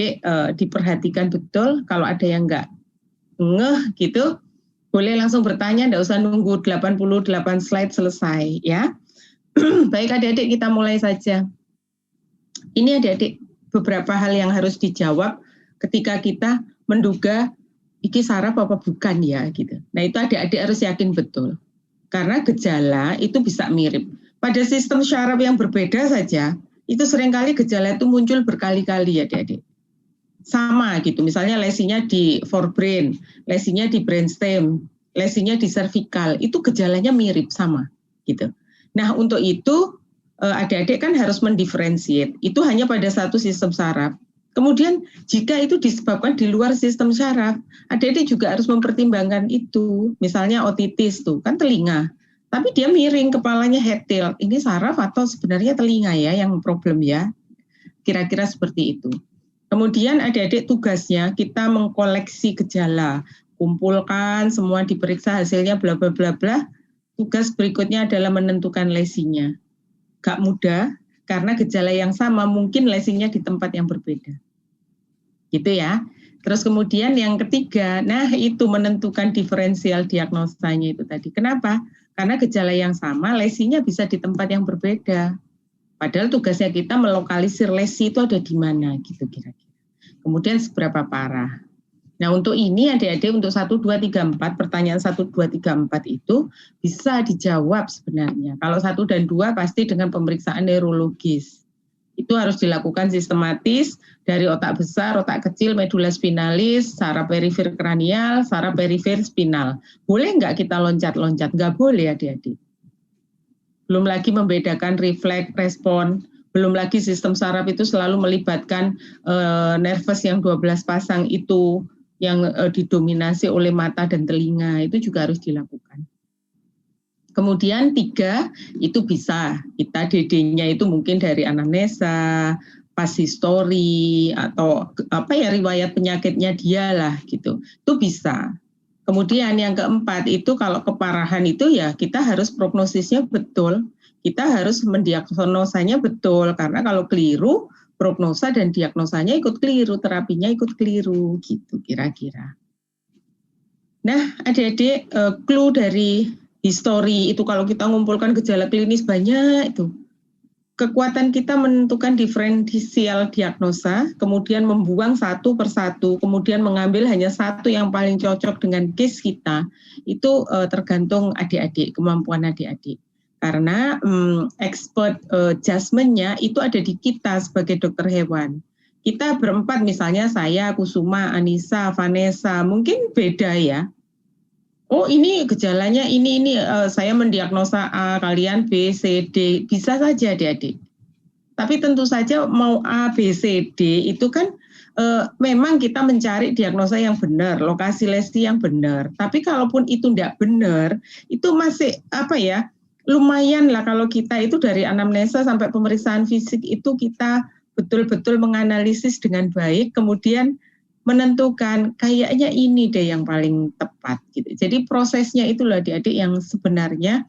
adik-adik diperhatikan betul. Kalau ada yang nggak ngeh gitu, boleh langsung bertanya, nggak usah nunggu 88 slide selesai ya. Baik adik-adik, kita mulai saja. Ini adik-adik beberapa hal yang harus dijawab ketika kita menduga iki saraf apa bukan ya gitu. Nah itu adik-adik harus yakin betul. Karena gejala itu bisa mirip. Pada sistem syaraf yang berbeda saja, itu seringkali gejala itu muncul berkali-kali ya adik-adik. Sama gitu, misalnya lesinya di forebrain, lesinya di brainstem, lesinya di cervical, itu gejalanya mirip sama gitu. Nah untuk itu adik-adik kan harus mendiferensiate, itu hanya pada satu sistem saraf. Kemudian jika itu disebabkan di luar sistem saraf, adik-adik juga harus mempertimbangkan itu. Misalnya otitis tuh kan telinga, tapi dia miring kepalanya head tilt. Ini saraf atau sebenarnya telinga ya yang problem ya? Kira-kira seperti itu. Kemudian adik-adik tugasnya kita mengkoleksi gejala, kumpulkan semua diperiksa hasilnya bla bla bla bla. Tugas berikutnya adalah menentukan lesinya. Gak mudah karena gejala yang sama mungkin lesinya di tempat yang berbeda. Gitu ya. Terus kemudian yang ketiga, nah itu menentukan diferensial diagnosanya itu tadi. Kenapa? Karena gejala yang sama lesinya bisa di tempat yang berbeda. Padahal tugasnya kita melokalisir lesi itu ada di mana gitu kira-kira. Kemudian seberapa parah. Nah untuk ini adik-adik untuk 1, 2, 3, 4, pertanyaan 1, 2, 3, 4 itu bisa dijawab sebenarnya. Kalau 1 dan 2 pasti dengan pemeriksaan neurologis. Itu harus dilakukan sistematis dari otak besar, otak kecil, medula spinalis, saraf perifer kranial, saraf perifer spinal. Boleh nggak kita loncat-loncat? Nggak boleh adik-adik. Belum lagi membedakan refleks, respon, belum lagi sistem saraf itu selalu melibatkan nervus yang 12 pasang itu yang didominasi oleh mata dan telinga, itu juga harus dilakukan. Kemudian 3, itu bisa kita DD-nya itu mungkin dari anamnesa, past history, atau riwayat penyakitnya dia lah gitu, itu bisa. Kemudian yang keempat itu kalau keparahan itu ya kita harus prognosisnya betul, kita harus mendiagnosanya betul karena kalau keliru prognosa dan diagnosanya ikut keliru, terapinya ikut keliru gitu kira-kira. Nah adik-adik clue dari histori itu kalau kita ngumpulkan gejala klinis banyak itu. Kekuatan kita menentukan diferensial diagnosa, kemudian membuang satu persatu, kemudian mengambil hanya satu yang paling cocok dengan case kita, itu tergantung adik-adik, kemampuan adik-adik. Karena expert judgment-nya itu ada di kita sebagai dokter hewan. Kita berempat misalnya saya, Kusuma, Anissa, Vanessa, mungkin beda ya. Oh ini gejalanya ini saya mendiagnosa A, kalian B, C, D, bisa saja adik-adik. Tapi tentu saja mau A, B, C, D itu kan memang kita mencari diagnosa yang benar, lokasi lesi yang benar. Tapi kalaupun itu tidak benar, itu masih lumayan lah kalau kita itu dari anamnesa sampai pemeriksaan fisik itu kita betul-betul menganalisis dengan baik, kemudian menentukan kayaknya ini deh yang paling tepat gitu. Jadi prosesnya itulah adik-adik yang sebenarnya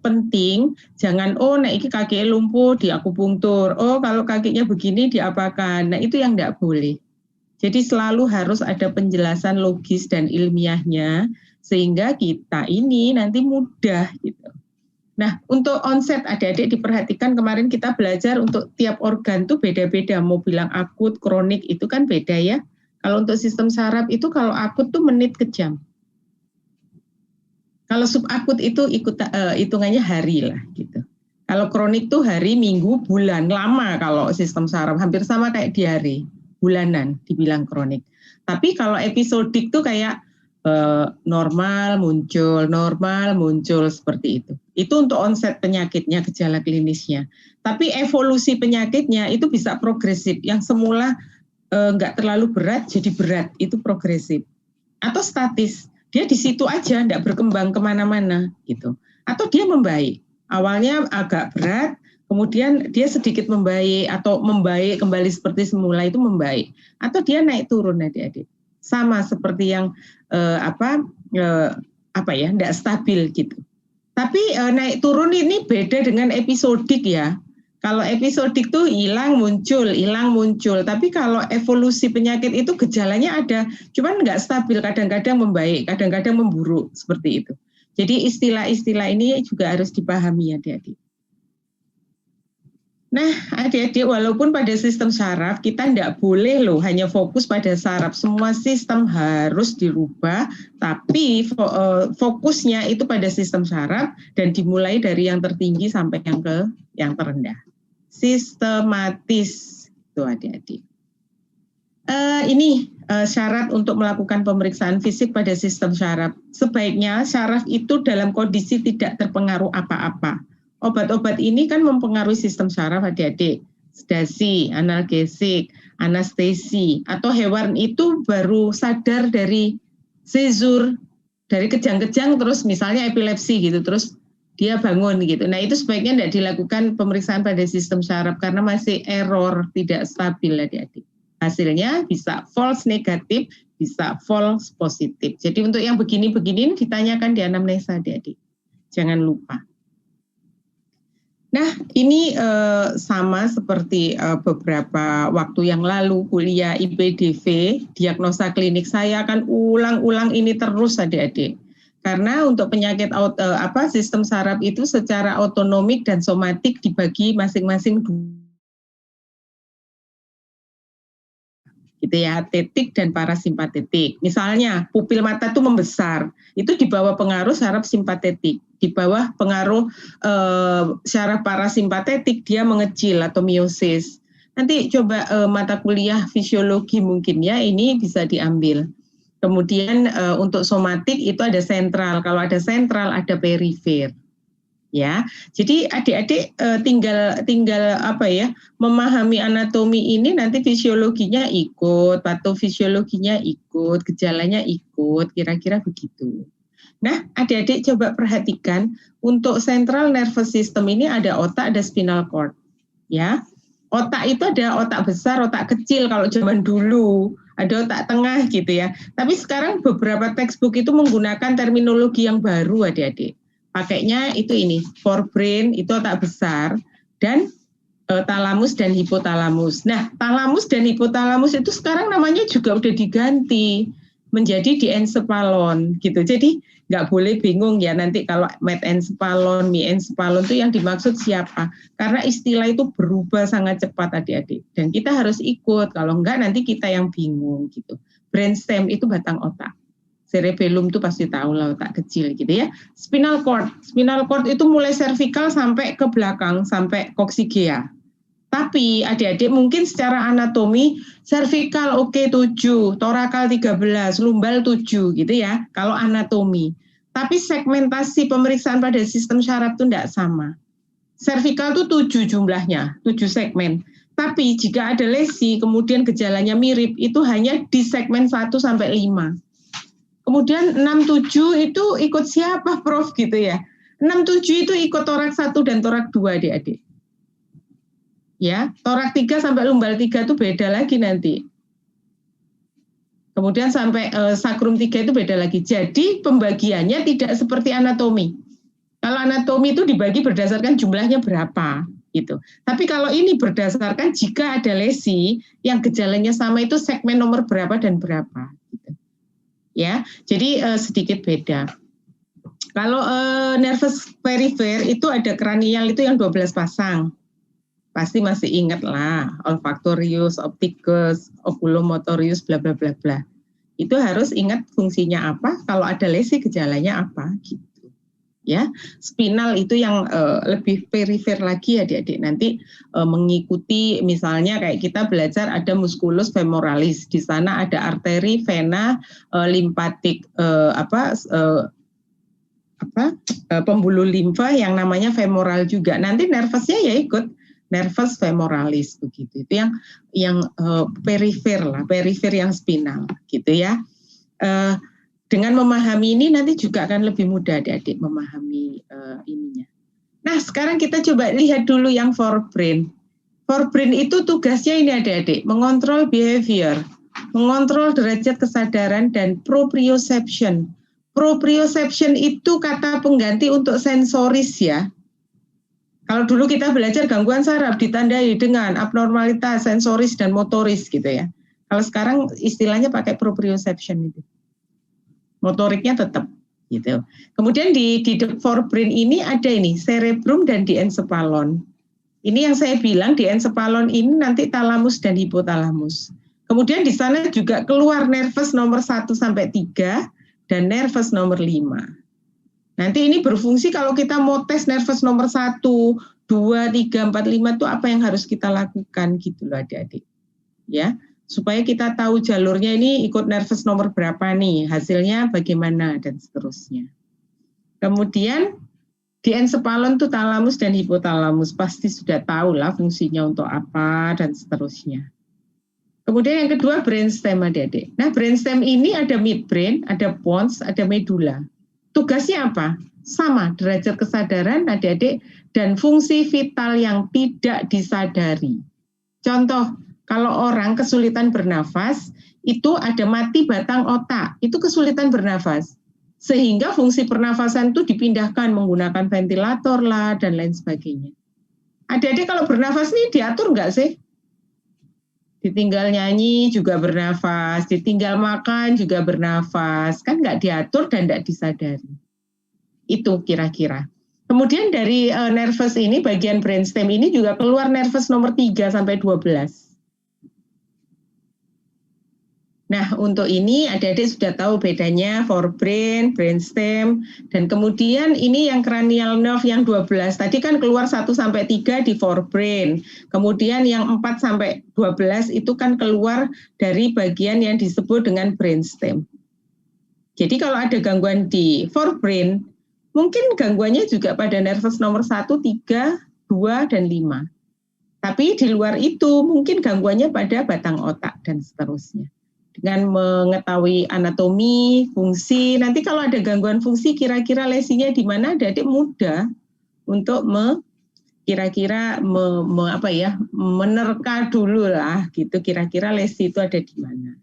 penting. Jangan ini kaki lumpuh diakupunktur, kalau kakinya begini diapakan. Nah itu yang tidak boleh. Jadi selalu harus ada penjelasan logis dan ilmiahnya sehingga kita ini nanti mudah gitu. Nah, untuk onset adik-adik diperhatikan kemarin kita belajar untuk tiap organ tuh beda-beda. Mau bilang akut, kronik itu kan beda ya. Kalau untuk sistem saraf itu kalau akut tuh menit ke jam. Kalau subakut itu hitungannya hari lah gitu. Kalau kronik tuh hari, minggu, bulan, lama kalau sistem saraf. Hampir sama kayak diare, bulanan dibilang kronik. Tapi kalau episodik tuh kayak normal, muncul, seperti itu. Itu untuk onset penyakitnya, gejala klinisnya. Tapi evolusi penyakitnya itu bisa progresif. Yang semula nggak terlalu berat, jadi berat. Itu progresif. Atau statis. Dia di situ aja, nggak berkembang kemana-mana. Gitu. Atau dia membaik. Awalnya agak berat, kemudian dia sedikit membaik. Atau membaik kembali seperti semula, itu membaik. Atau dia naik turun adik-adik. Sama seperti yang nggak stabil gitu. Tapi naik turun ini beda dengan episodik ya. Kalau episodik tuh hilang muncul. Tapi kalau evolusi penyakit itu gejalanya ada, cuman nggak stabil, kadang-kadang membaik, kadang-kadang memburuk, seperti itu. Jadi istilah-istilah ini juga harus dipahami adik-adik. Nah, adik-adik, walaupun pada sistem saraf kita tidak boleh loh hanya fokus pada saraf, semua sistem harus dirubah, tapi fokusnya itu pada sistem saraf dan dimulai dari yang tertinggi sampai yang terendah. Sistematis, itu adik-adik. Ini syarat untuk melakukan pemeriksaan fisik pada sistem saraf. Sebaiknya saraf itu dalam kondisi tidak terpengaruh apa-apa. Obat-obat ini kan mempengaruhi sistem saraf adik-adik. Sedasi, analgesik, anestesi, atau hewan itu baru sadar dari seizure, dari kejang-kejang terus misalnya epilepsi gitu, terus dia bangun gitu. Nah itu sebaiknya tidak dilakukan pemeriksaan pada sistem saraf karena masih error, tidak stabil adik-adik. Hasilnya bisa false negatif, bisa false positif. Jadi untuk yang begini-begini ditanyakan di anamnesa adik-adik. Jangan lupa. Nah, ini sama seperti beberapa waktu yang lalu kuliah IPDV, diagnosa klinik saya akan ulang-ulang ini terus adik-adik. Karena untuk penyakit sistem saraf itu secara otonomik dan somatik dibagi masing-masing gitu ya, tetik dan parasimpatetik. Misalnya pupil mata itu membesar, itu di bawah pengaruh saraf simpatetik. Di bawah pengaruh saraf parasimpatetik dia mengecil atau miosis. Nanti coba mata kuliah fisiologi mungkin ya, ini bisa diambil. Kemudian untuk somatik itu ada sentral. Kalau ada sentral ada perifer. Ya, jadi adik-adik tinggal apa ya, memahami anatomi ini, nanti fisiologinya ikut, patofisiologinya ikut, gejalanya ikut, kira-kira begitu. Nah, adik-adik coba perhatikan untuk central nervous system ini ada otak, ada spinal cord. Ya, otak itu ada otak besar, otak kecil kalau zaman dulu, ada otak tengah gitu ya. Tapi sekarang beberapa textbook itu menggunakan terminologi yang baru adik-adik. Pakainya itu ini, forebrain itu otak besar dan talamus dan hipotalamus. Nah, talamus dan hipotalamus itu sekarang namanya juga udah diganti menjadi diencephalon gitu. Jadi nggak boleh bingung ya nanti kalau metencephalon, diencephalon itu yang dimaksud siapa? Karena istilah itu berubah sangat cepat adik-adik dan kita harus ikut. Kalau enggak nanti kita yang bingung gitu. Brainstem itu batang otak. Cerebellum itu pasti tahu lah, otak kecil gitu ya. Spinal cord itu mulai cervical sampai ke belakang, sampai coccygia. Tapi adik-adik mungkin secara anatomi, cervical oke 7, thoracal 13, lumbal 7 gitu ya, kalau anatomi. Tapi segmentasi pemeriksaan pada sistem saraf itu tidak sama. Cervical itu 7 jumlahnya, 7 segmen. Tapi jika ada lesi, kemudian gejalanya mirip, itu hanya di segmen 1 sampai 5. Kemudian 67 itu ikut siapa Prof gitu ya. 67 itu ikut torak 1 dan torak 2 adik-adik. Ya, torak 3 sampai lumbal 3 itu beda lagi nanti. Kemudian sampai sakrum 3 itu beda lagi. Jadi pembagiannya tidak seperti anatomi. Kalau anatomi itu dibagi berdasarkan jumlahnya berapa gitu. Tapi kalau ini berdasarkan jika ada lesi yang gejalanya sama itu segmen nomor berapa dan berapa gitu. Ya, jadi sedikit beda. Kalau nervous perifer itu ada kranial itu yang 12 pasang. Pasti masih ingat lah, olfactorius, opticus, oculomotorius, bla bla bla bla. Itu harus ingat fungsinya apa, kalau ada lesi gejalanya apa gitu. Ya, spinal itu yang lebih perifer lagi adik-adik, nanti mengikuti misalnya kayak kita belajar ada musculus femoralis, di sana ada arteri, vena, limpatik pembuluh limfa yang namanya femoral juga, nanti nervousnya ya ikut nervus femoralis begitu, itu yang perifer lah, perifer yang spinal gitu ya. Dengan memahami ini nanti juga akan lebih mudah adik-adik memahami ininya. Nah sekarang kita coba lihat dulu yang forebrain. Forebrain itu tugasnya ini adik-adik, mengontrol behavior, mengontrol derajat kesadaran dan Kalau dulu kita belajar gangguan saraf ditandai dengan abnormalitas sensoris dan motoris gitu ya. Kalau sekarang istilahnya pakai proprioception itu. Motoriknya tetap gitu. Kemudian di forebrain ini ada ini cerebrum dan diencephalon. Ini yang saya bilang diencephalon ini nanti thalamus dan hipotalamus. Kemudian di sana juga keluar nervus nomor 1 sampai 3 dan nervus nomor 5. Nanti ini berfungsi kalau kita mau tes nervus nomor 1, 2, 3, 4, 5 itu apa yang harus kita lakukan gitu loh adik-adik. Ya, supaya kita tahu jalurnya ini ikut nervus nomor berapa nih, hasilnya bagaimana dan seterusnya. Kemudian diencephalon itu thalamus dan hipotalamus, pasti sudah tahu lah fungsinya untuk apa dan seterusnya. Kemudian yang kedua brainstem adik-adik. Nah brainstem ini ada midbrain, ada pons, ada medula. Tugasnya apa? Sama, derajat kesadaran adik-adik dan fungsi vital yang tidak disadari. Contoh, kalau orang kesulitan bernafas, itu ada mati batang otak, itu kesulitan bernafas. Sehingga fungsi pernafasan itu dipindahkan menggunakan ventilator lah dan lain sebagainya. Adik-adik kalau bernafas nih diatur nggak sih? Ditinggal nyanyi juga bernafas, ditinggal makan juga bernafas, kan nggak diatur dan nggak disadari. Itu kira-kira. Kemudian dari nervus ini, bagian brainstem ini juga keluar nervus nomor 3 sampai 12. Nah, untuk ini adik-adik sudah tahu bedanya forebrain, brainstem, dan kemudian ini yang cranial nerve yang 12. Tadi kan keluar 1 sampai 3 di forebrain. Kemudian yang 4 sampai 12 itu kan keluar dari bagian yang disebut dengan brainstem. Jadi kalau ada gangguan di forebrain, mungkin gangguannya juga pada nervus nomor 1, 3, 2, dan 5. Tapi di luar itu mungkin gangguannya pada batang otak dan seterusnya. Dengan mengetahui anatomi, fungsi, nanti kalau ada gangguan fungsi kira-kira lesinya di mana, adik-adik mudah untuk menerka dulu lah gitu, kira-kira lesi itu ada di mana.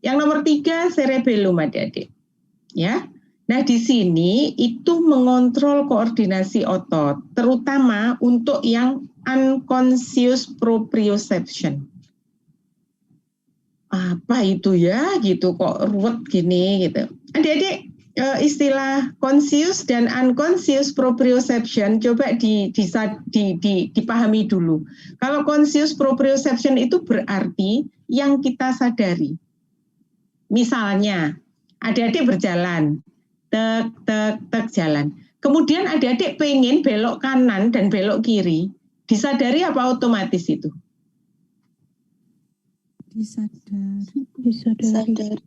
Yang nomor 3 cerebellum adik-adik. Ya. Nah, di sini itu mengontrol koordinasi otot, terutama untuk yang unconscious proprioception. Apa itu ya gitu, kok ruwet gini gitu. Adik-adik istilah conscious dan unconscious proprioception coba dipahami dulu. Kalau conscious proprioception itu berarti yang kita sadari. Misalnya adik-adik berjalan, tek jalan. Kemudian adik-adik pengen belok kanan dan belok kiri, disadari apa otomatis itu?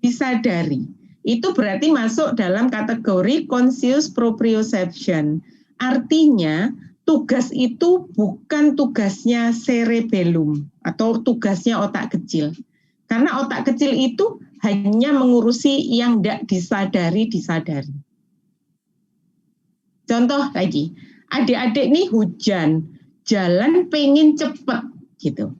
Disadari. Itu berarti masuk dalam kategori conscious proprioception. Artinya tugas itu bukan tugasnya cerebellum atau tugasnya otak kecil. Karena otak kecil itu hanya mengurusi yang tidak disadari. Contoh lagi, adik-adik nih hujan, jalan pengen cepet gitu.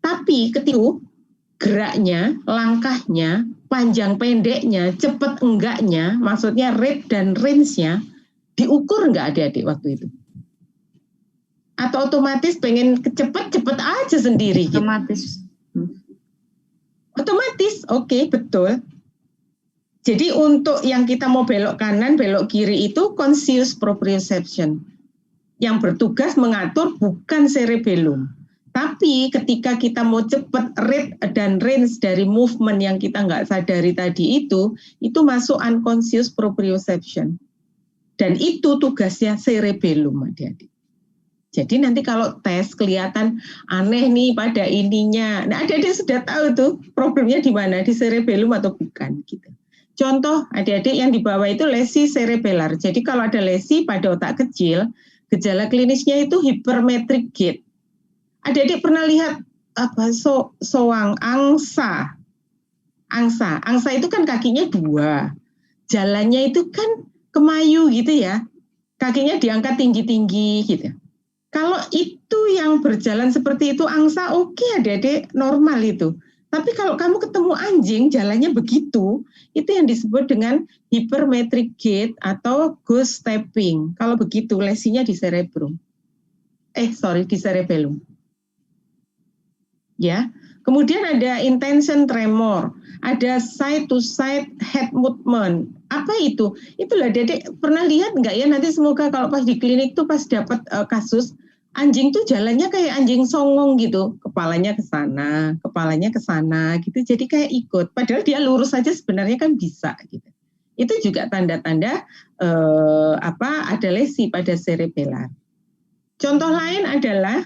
Tapi ketika geraknya, langkahnya, panjang pendeknya, cepat enggaknya, maksudnya rate dan range-nya, diukur enggak adik-adik waktu itu? Atau otomatis pengen cepet aja sendiri? Otomatis. Gitu? Otomatis, oke, betul. Jadi untuk yang kita mau belok kanan, belok kiri itu conscious proprioception. Yang bertugas mengatur bukan cerebellum. Tapi ketika kita mau cepat rate dan range dari movement yang kita nggak sadari tadi itu masuk unconscious proprioception. Dan itu tugasnya cerebellum, adik-adik. Jadi nanti kalau tes kelihatan aneh nih pada ininya, nah adik-adik sudah tahu tuh problemnya di mana, di cerebellum atau bukan gitu. Contoh adik-adik yang di bawah itu lesi cerebellar. Jadi kalau ada lesi pada otak kecil, gejala klinisnya itu hypermetric gait. Adik-adik pernah lihat apa soang angsa? Angsa itu kan kakinya 2. Jalannya itu kan kemayu gitu ya. Kakinya diangkat tinggi-tinggi gitu. Kalau itu yang berjalan seperti itu angsa, oke adik-adik, normal itu. Tapi kalau kamu ketemu anjing jalannya begitu, itu yang disebut dengan hypermetric gait atau ghost stepping. Kalau begitu lesinya di cerebrum. Di cerebellum. Ya. Kemudian ada intention tremor, ada side to side head movement. Apa itu? Itulah Dedek pernah lihat nggak ya, nanti semoga kalau pas di klinik tuh pas dapat kasus anjing tuh jalannya kayak anjing songong gitu, kepalanya ke sana gitu. Jadi kayak ikut, padahal dia lurus saja sebenarnya kan bisa gitu. Itu juga tanda-tanda ada lesi pada cerebellar. Contoh lain adalah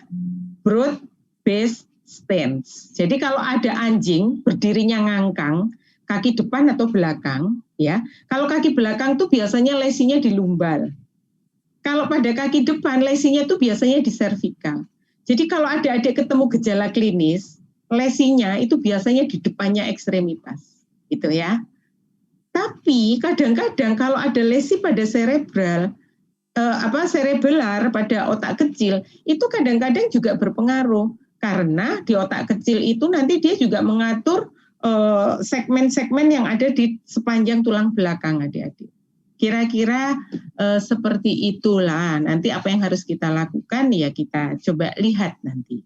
broad based stance. Jadi kalau ada anjing berdirinya ngangkang, kaki depan atau belakang, ya. Kalau kaki belakang tuh biasanya lesinya di lumbal. Kalau pada kaki depan lesinya tuh biasanya di servikal. Jadi kalau adik-adik ketemu gejala klinis, lesinya itu biasanya di depannya ekstremitas, gitu ya. Tapi kadang-kadang kalau ada lesi pada cerebral, cerebellar pada otak kecil, itu kadang-kadang juga berpengaruh. Karena di otak kecil itu nanti dia juga mengatur segmen-segmen yang ada di sepanjang tulang belakang adik-adik. Kira-kira seperti itulah nanti apa yang harus kita lakukan ya kita coba lihat nanti.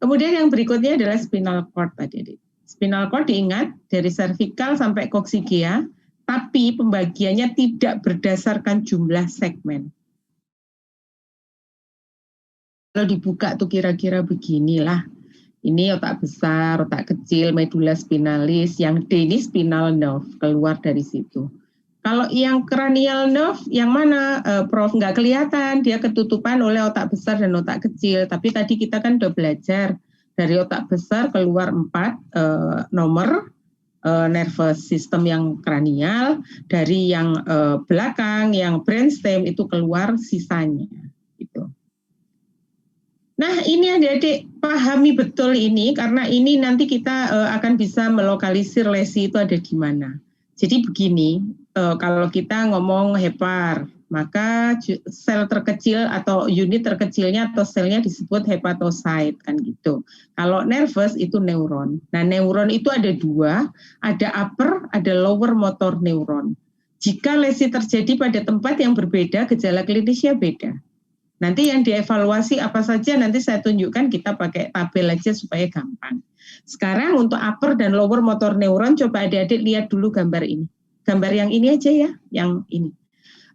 Kemudian yang berikutnya adalah spinal cord adik-adik. Spinal cord diingat dari cervical sampai coccygia, tapi pembagiannya tidak berdasarkan jumlah segmen. Kalau dibuka tuh kira-kira beginilah. Ini otak besar, otak kecil, medulla spinalis, yang D ini spinal nerve, keluar dari situ. Kalau yang cranial nerve, yang mana Prof nggak kelihatan, dia ketutupan oleh otak besar dan otak kecil. Tapi tadi kita kan udah belajar, dari otak besar keluar 4 nomor nervous system yang kranial, dari yang belakang, yang brainstem itu keluar sisanya. Gitu. Nah ini adik-adik pahami betul ini, karena ini nanti kita akan bisa melokalisir lesi itu ada di mana. Jadi begini, kalau kita ngomong hepar, maka sel terkecil atau unit terkecilnya atau selnya disebut hepatocyte kan gitu. Kalau nervous itu neuron. Nah neuron itu ada 2, ada upper, ada lower motor neuron. Jika lesi terjadi pada tempat yang berbeda, gejala klinisnya beda. Nanti yang dievaluasi apa saja nanti saya tunjukkan, kita pakai tabel aja supaya gampang. Sekarang untuk upper dan lower motor neuron, coba adik-adik lihat dulu gambar ini. Gambar yang ini aja ya, yang ini.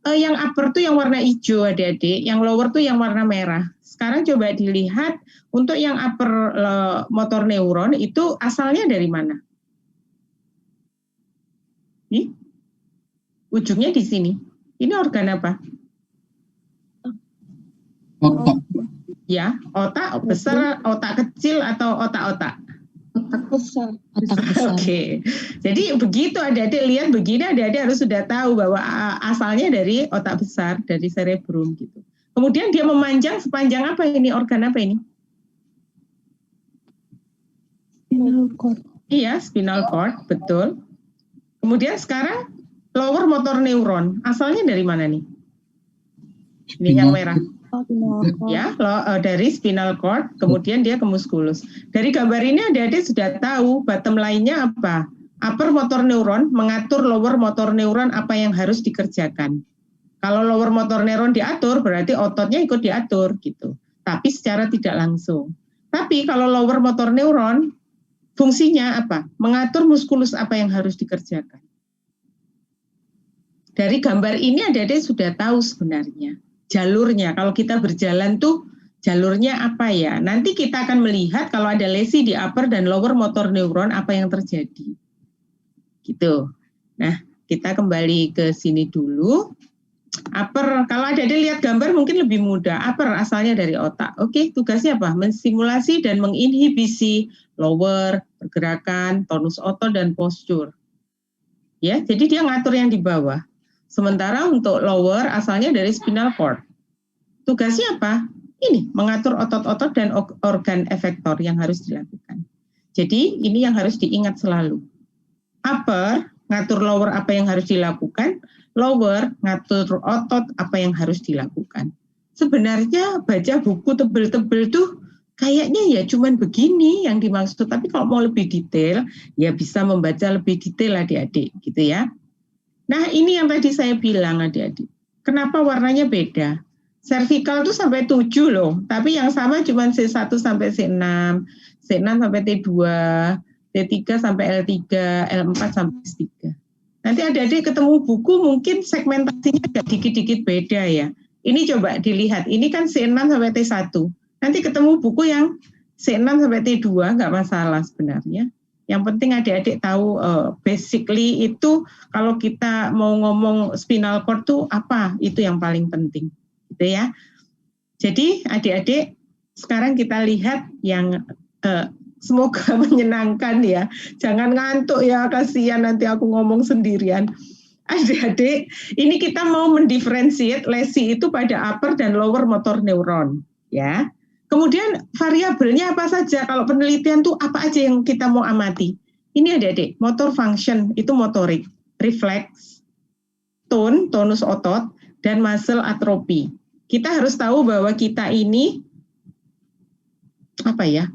Yang upper tuh yang warna hijau adik-adik, yang lower tuh yang warna merah. Sekarang coba dilihat untuk yang upper motor neuron itu asalnya dari mana? Nih, ujungnya di sini. Ini organ apa? Otak. Ya, otak besar, otak kecil atau otak-otak? Otak besar. Oke. Jadi begitu adik-adik lihat begini, adik-adik harus sudah tahu bahwa asalnya dari otak besar, dari cerebrum gitu. Kemudian dia memanjang sepanjang apa ini? Organ apa ini? Spinal cord. Iya, spinal cord, betul. Kemudian sekarang lower motor neuron, asalnya dari mana nih? Ini yang merah. Ya, dari spinal cord, kemudian dia ke musculus. Dari gambar ini adik-adik sudah tahu bottom line-nya apa. Upper motor neuron mengatur lower motor neuron apa yang harus dikerjakan. Kalau lower motor neuron diatur, berarti ototnya ikut diatur gitu. Tapi secara tidak langsung. Tapi kalau lower motor neuron, fungsinya apa? Mengatur muskulus apa yang harus dikerjakan. Dari gambar ini adik-adik sudah tahu sebenarnya jalurnya. Kalau kita berjalan tuh jalurnya apa ya? Nanti kita akan melihat kalau ada lesi di upper dan lower motor neuron apa yang terjadi. Gitu. Nah, kita kembali ke sini dulu. Upper, kalau ada lihat gambar mungkin lebih mudah. Upper asalnya dari otak. Oke, tugasnya apa? Menstimulasi dan menginhibisi lower, pergerakan, tonus otot dan postur. Ya, jadi dia ngatur yang di bawah. Sementara untuk lower asalnya dari spinal cord. Tugasnya apa? Ini, mengatur otot-otot dan organ efektor yang harus dilakukan. Jadi ini yang harus diingat selalu. Upper, ngatur lower apa yang harus dilakukan. Lower, ngatur otot apa yang harus dilakukan. Sebenarnya baca buku tebel-tebel tuh kayaknya ya cuman begini yang dimaksud, tapi kalau mau lebih detail, ya bisa membaca lebih detail adik-adik gitu ya. Nah ini yang tadi saya bilang adik-adik, kenapa warnanya beda? Cervical tuh sampai 7 loh, tapi yang sama cuma C1 sampai C6, C6 sampai T2, T3 sampai L3, L4 sampai S3. Nanti adik-adik ketemu buku mungkin segmentasinya agak dikit-dikit beda ya. Ini coba dilihat, ini kan C6 sampai T1. Nanti ketemu buku yang C6 sampai T2, nggak masalah sebenarnya. Yang penting adik-adik tahu basically itu kalau kita mau ngomong spinal cord tuh apa, itu yang paling penting. Gitu ya. Jadi adik-adik sekarang kita lihat yang semoga menyenangkan ya. Jangan ngantuk ya, kasihan nanti aku ngomong sendirian. Adik-adik, ini kita mau mendiferensiate lesi itu pada upper dan lower motor neuron, ya. Kemudian variabelnya apa saja? Kalau penelitian tuh apa aja yang kita mau amati? Ini adik-adik, motor function itu motorik, refleks, tone, tonus otot, dan muscle atrophy. Kita harus tahu bahwa kita ini apa ya?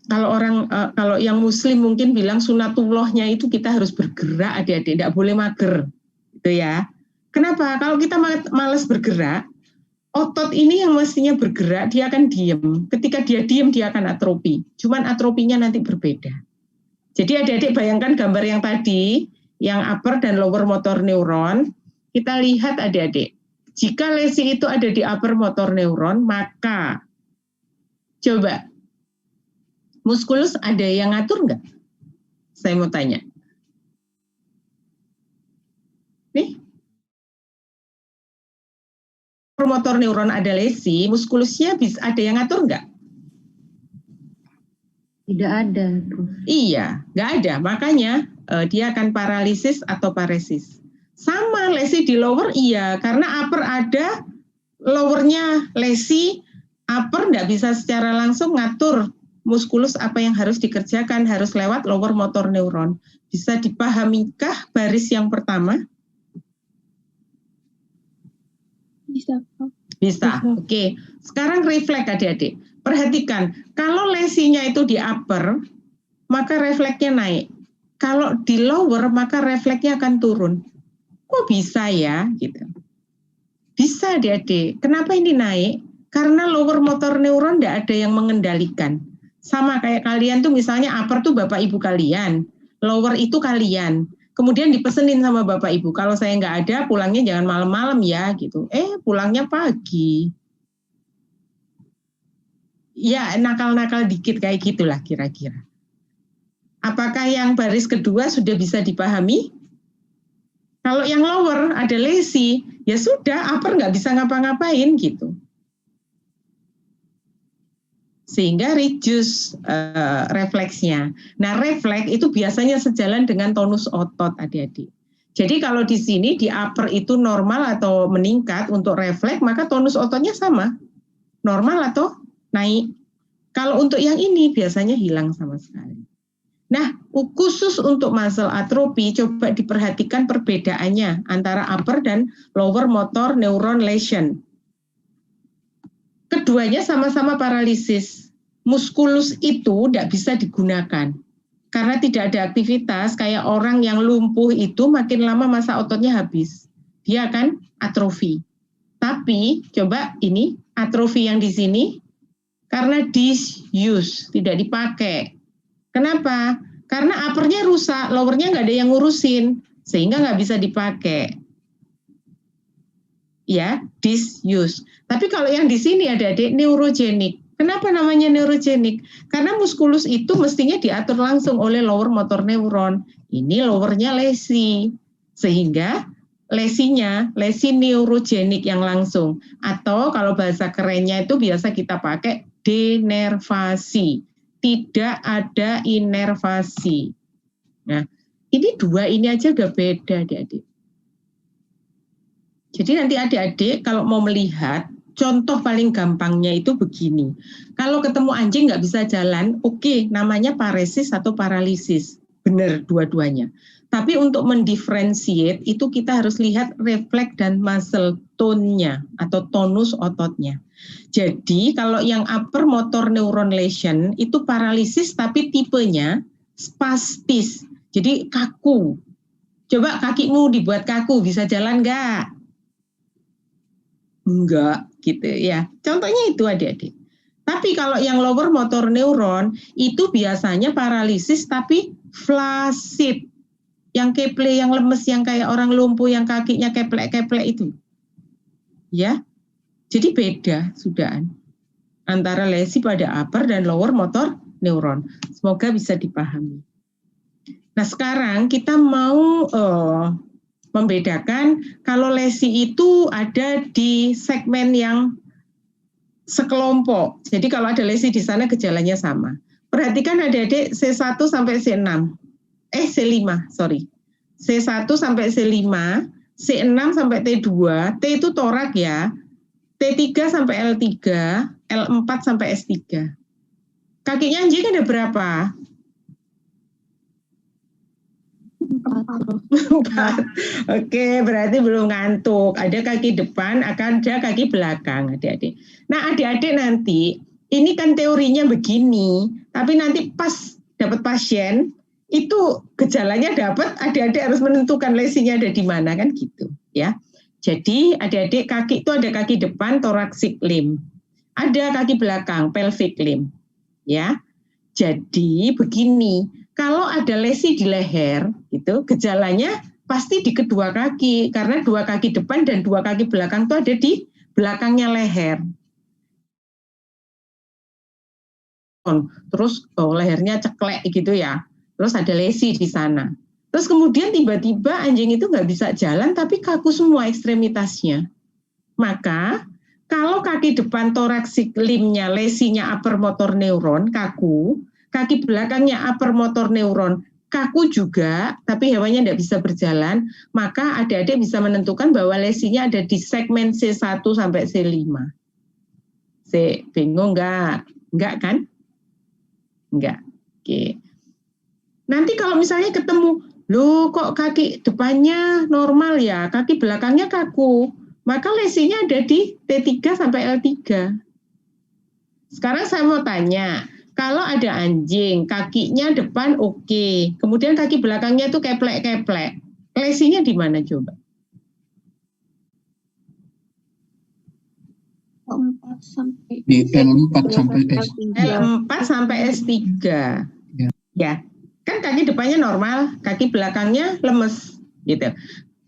Kalau yang muslim mungkin bilang sunatullahnya itu kita harus bergerak adik-adik, tidak boleh mager gitu ya. Kenapa? Kalau kita malas bergerak, otot ini yang mestinya bergerak dia akan diem. Ketika dia diem dia akan atrofi. Cuman atrofinya nanti berbeda. Jadi adik-adik bayangkan gambar yang tadi, yang upper dan lower motor neuron, kita lihat adik-adik. Jika lesi itu ada di upper motor neuron, maka coba muskulus ada yang ngatur nggak? Saya mau tanya. Nih, motor neuron ada lesi, muskulusnya bisa ada yang ngatur nggak? Tidak ada. Iya, nggak ada. Makanya dia akan paralisis atau paresis. Sama lesi di lower iya, karena upper ada, lowernya lesi, upper nggak bisa secara langsung ngatur muskulus apa yang harus dikerjakan, harus lewat lower motor neuron. Bisa dipahamikah baris yang pertama? Bisa. Bisa. Oke. Sekarang refleks adik-adik. Perhatikan, kalau lesinya itu di upper, maka refleksnya naik. Kalau di lower, maka refleksnya akan turun. Kok bisa ya? Gitu. Bisa adik-adik. Kenapa ini naik? Karena lower motor neuron tidak ada yang mengendalikan. Sama kayak kalian tuh misalnya upper tuh bapak ibu kalian, lower itu kalian. Kemudian dipesenin sama bapak ibu, kalau saya nggak ada pulangnya jangan malam-malam ya gitu. Pulangnya pagi. Ya nakal-nakal dikit kayak gitulah kira-kira. Apakah yang baris kedua sudah bisa dipahami? Kalau yang lower ada lesi, ya sudah upper nggak bisa ngapa-ngapain gitu. Sehingga reduce refleksnya. Nah, refleks itu biasanya sejalan dengan tonus otot adik-adik. Jadi kalau di sini di upper itu normal atau meningkat untuk refleks, maka tonus ototnya sama. Normal atau naik. Kalau untuk yang ini biasanya hilang sama sekali. Nah, khusus untuk muscle atrophy, coba diperhatikan perbedaannya antara upper dan lower motor neuron lesion. Keduanya sama-sama paralisis. Muskulus itu tidak bisa digunakan. Karena tidak ada aktivitas, kayak orang yang lumpuh itu makin lama masa ototnya habis. Dia akan atrofi. Tapi, coba ini, atrofi yang di sini, karena disuse, tidak dipakai. Kenapa? Karena uppernya rusak, lowernya nggak ada yang ngurusin, sehingga nggak bisa dipakai. Ya, disuse. Tapi kalau yang di sini adik-adik neurogenik. Kenapa namanya neurogenik? Karena muskulus itu mestinya diatur langsung oleh lower motor neuron. Ini lowernya lesi. Sehingga lesinya, lesi neurogenik yang langsung. Atau kalau bahasa kerennya itu biasa kita pakai denervasi. Tidak ada inervasi. Nah, ini dua ini aja udah beda adik-adik. Jadi nanti adik-adik kalau mau melihat, contoh paling gampangnya itu begini. Kalau ketemu anjing nggak bisa jalan, oke, namanya paresis atau paralisis. benar dua-duanya. Tapi untuk mendifferentiate itu kita harus lihat refleks dan muscle tone-nya atau tonus ototnya. Jadi kalau yang upper motor neuron lesion itu paralisis tapi tipenya spastis. Jadi kaku. Coba kakimu dibuat kaku, bisa jalan nggak? Enggak, gitu ya. Contohnya itu adik-adik. Tapi kalau yang lower motor neuron itu biasanya paralisis tapi flaccid. Yang keple, yang lemes, yang kayak orang lumpuh, yang kakinya keplek-keplek itu. Ya, jadi beda sudahan antara lesi pada upper dan lower motor neuron. Semoga bisa dipahami. Nah sekarang kita mau membedakan kalau lesi itu ada di segmen yang sekelompok. Jadi kalau ada lesi di sana gejalanya sama. Perhatikan adik-adik C1 sampai C6. C5, sorry. C1 sampai C5, C6 sampai T2, T itu torak ya. T3 sampai L3, L4 sampai S3. Kakinya anjing ada berapa? 4. Oke, berarti belum ngantuk. Ada kaki depan, akan ada kaki belakang, adik-adik. Nah, adik-adik nanti, ini kan teorinya begini, tapi nanti pas dapat pasien, itu gejalanya dapat, adik-adik harus menentukan lesinya ada di mana, kan gitu, ya. Jadi, adik-adik kaki itu ada kaki depan, thoracic limb. Ada kaki belakang, pelvic limb, ya. Jadi, begini, kalau ada lesi di leher, itu gejalanya pasti di kedua kaki, karena dua kaki depan dan dua kaki belakang itu ada di belakangnya leher. Terus lehernya ceklek gitu ya, terus ada lesi di sana. Terus kemudian tiba-tiba anjing itu nggak bisa jalan, tapi kaku semua ekstremitasnya. Maka kalau kaki depan thoracic limb-nya lesinya upper motor neuron kaku, kaki belakangnya upper motor neuron kaku juga, tapi hewannya tidak bisa berjalan, maka adik-adik bisa menentukan bahwa lesinya ada di segmen C1 sampai C5. Bingung nggak? Nggak kan? Nggak. Oke. Nanti kalau misalnya ketemu, loh kok kaki depannya normal ya, kaki belakangnya kaku, maka lesinya ada di T3 sampai L3. Sekarang saya mau tanya, kalau ada anjing, kakinya depan oke, kemudian kaki belakangnya itu keplek-keplek, lesinya di mana coba? Di L4 sampai S3. L4 sampai S3. Ya, kan kaki depannya normal, kaki belakangnya lemes, gitu.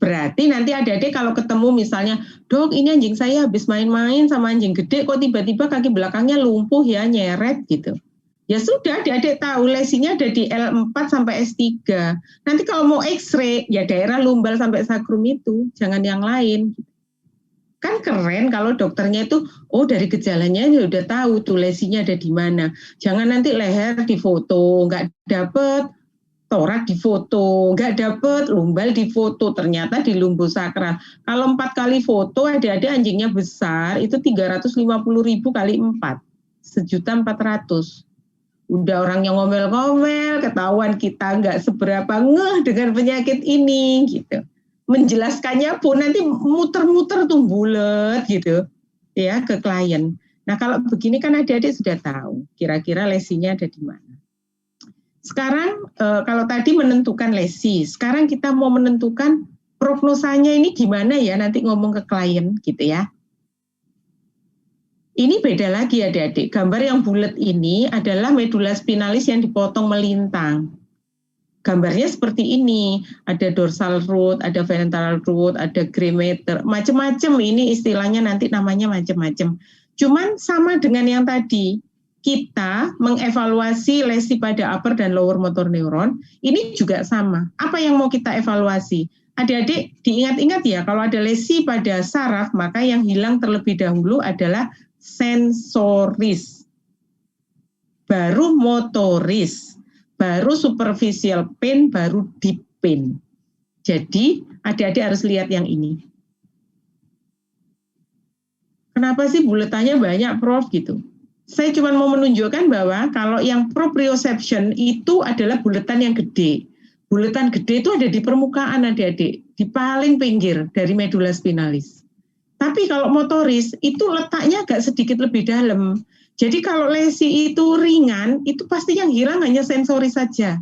Berarti nanti adik-adik kalau ketemu misalnya, dok ini anjing saya habis main-main sama anjing gede, kok tiba-tiba kaki belakangnya lumpuh ya, nyeret gitu. Ya sudah, adik-adik tahu lesinya ada di L4 sampai S3. Nanti kalau mau X-ray, ya daerah lumbal sampai sakrum itu, jangan yang lain. Kan keren kalau dokternya itu, oh dari gejalanya ya udah tahu tuh lesinya ada di mana. Jangan nanti leher difoto, nggak dapet, torak difoto, nggak dapet, lumbal difoto, ternyata di lumbu sakral. Kalau 4 kali foto, adik-adik anjingnya besar, itu 350.000 kali 4, 1.400.000. Udah orangnya ngomel-ngomel, ketahuan kita nggak seberapa ngeh dengan penyakit ini, gitu. Menjelaskannya pun nanti muter-muter tuh bulet gitu, ya ke klien. Nah kalau begini kan adik-adik sudah tahu kira-kira lesinya ada di mana. Sekarang kalau tadi menentukan lesi, sekarang kita mau menentukan prognosanya ini gimana ya nanti ngomong ke klien gitu ya. Ini beda lagi adik-adik, gambar yang bulat ini adalah medula spinalis yang dipotong melintang. Gambarnya seperti ini, ada dorsal root, ada ventral root, ada gray matter, macam-macam ini istilahnya nanti namanya macam-macam. Cuman sama dengan yang tadi, kita mengevaluasi lesi pada upper dan lower motor neuron, ini juga sama. Apa yang mau kita evaluasi? Adik-adik diingat-ingat ya, kalau ada lesi pada saraf, maka yang hilang terlebih dahulu adalah sensoris, baru motoris, baru superficial pain, baru deep pain. Jadi adik-adik harus lihat yang ini. Kenapa sih buletannya banyak, Prof? Gitu. Saya cuma mau menunjukkan bahwa kalau yang proprioception itu adalah buletan yang gede. Buletan gede itu ada di permukaan adik-adik, di paling pinggir dari medula spinalis. Tapi kalau motoris itu letaknya agak sedikit lebih dalam. Jadi kalau lesi itu ringan, itu pasti yang hilang hanya sensoris saja.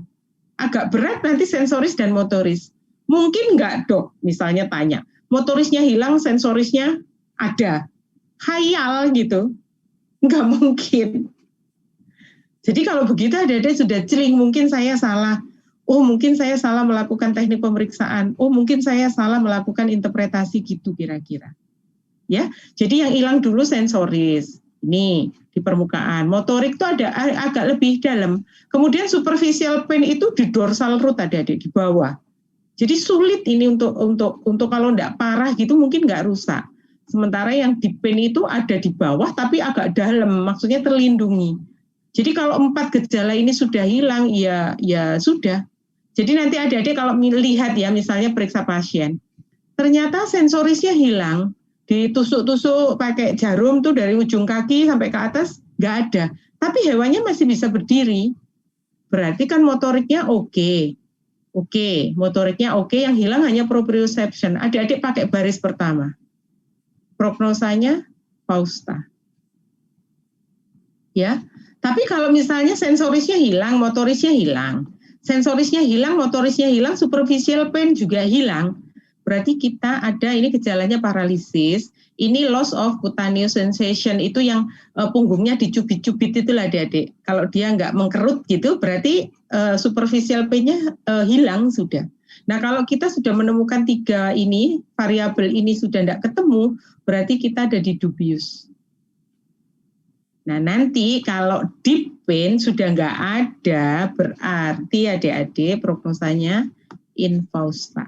Agak berat nanti sensoris dan motoris. Mungkin enggak dok, misalnya tanya, motorisnya hilang, sensorisnya ada. Khayal gitu. Enggak mungkin. Jadi kalau begitu adik-adik sudah celing, mungkin saya salah. Oh mungkin saya salah melakukan teknik pemeriksaan. Oh mungkin saya salah melakukan interpretasi gitu kira-kira. Ya, jadi yang hilang dulu sensoris. Ini di permukaan. Motorik itu ada agak lebih dalam. Kemudian superficial pain itu di dorsal root adik-adik di bawah. Jadi sulit ini untuk kalau enggak parah gitu mungkin enggak rusak. Sementara yang di pain itu ada di bawah tapi agak dalam, maksudnya terlindungi. Jadi kalau 4 gejala ini sudah hilang, ya sudah. Jadi nanti adik-adik kalau melihat ya misalnya periksa pasien, ternyata sensorisnya hilang, ditusuk-tusuk pakai jarum tuh dari ujung kaki sampai ke atas, nggak ada. Tapi hewannya masih bisa berdiri. Berarti kan motoriknya oke. Oke, motoriknya oke, yang hilang hanya proprioception. Adik-adik pakai baris pertama. Prognosanya Fausta. Ya, tapi kalau misalnya sensorisnya hilang, motorisnya hilang. Sensorisnya hilang, motorisnya hilang, superficial pain juga hilang. Berarti kita ada ini gejalanya paralisis. Ini loss of cutaneous sensation, itu yang punggungnya dicubit-cubit itulah adik-adik. Kalau dia nggak mengkerut gitu, berarti superficial pain-nya hilang sudah. Nah kalau kita sudah menemukan 3 ini, variabel ini sudah tidak ketemu, berarti kita ada di dubious. Nah nanti kalau deep pain sudah nggak ada, berarti adik-adik prognosanya infausta.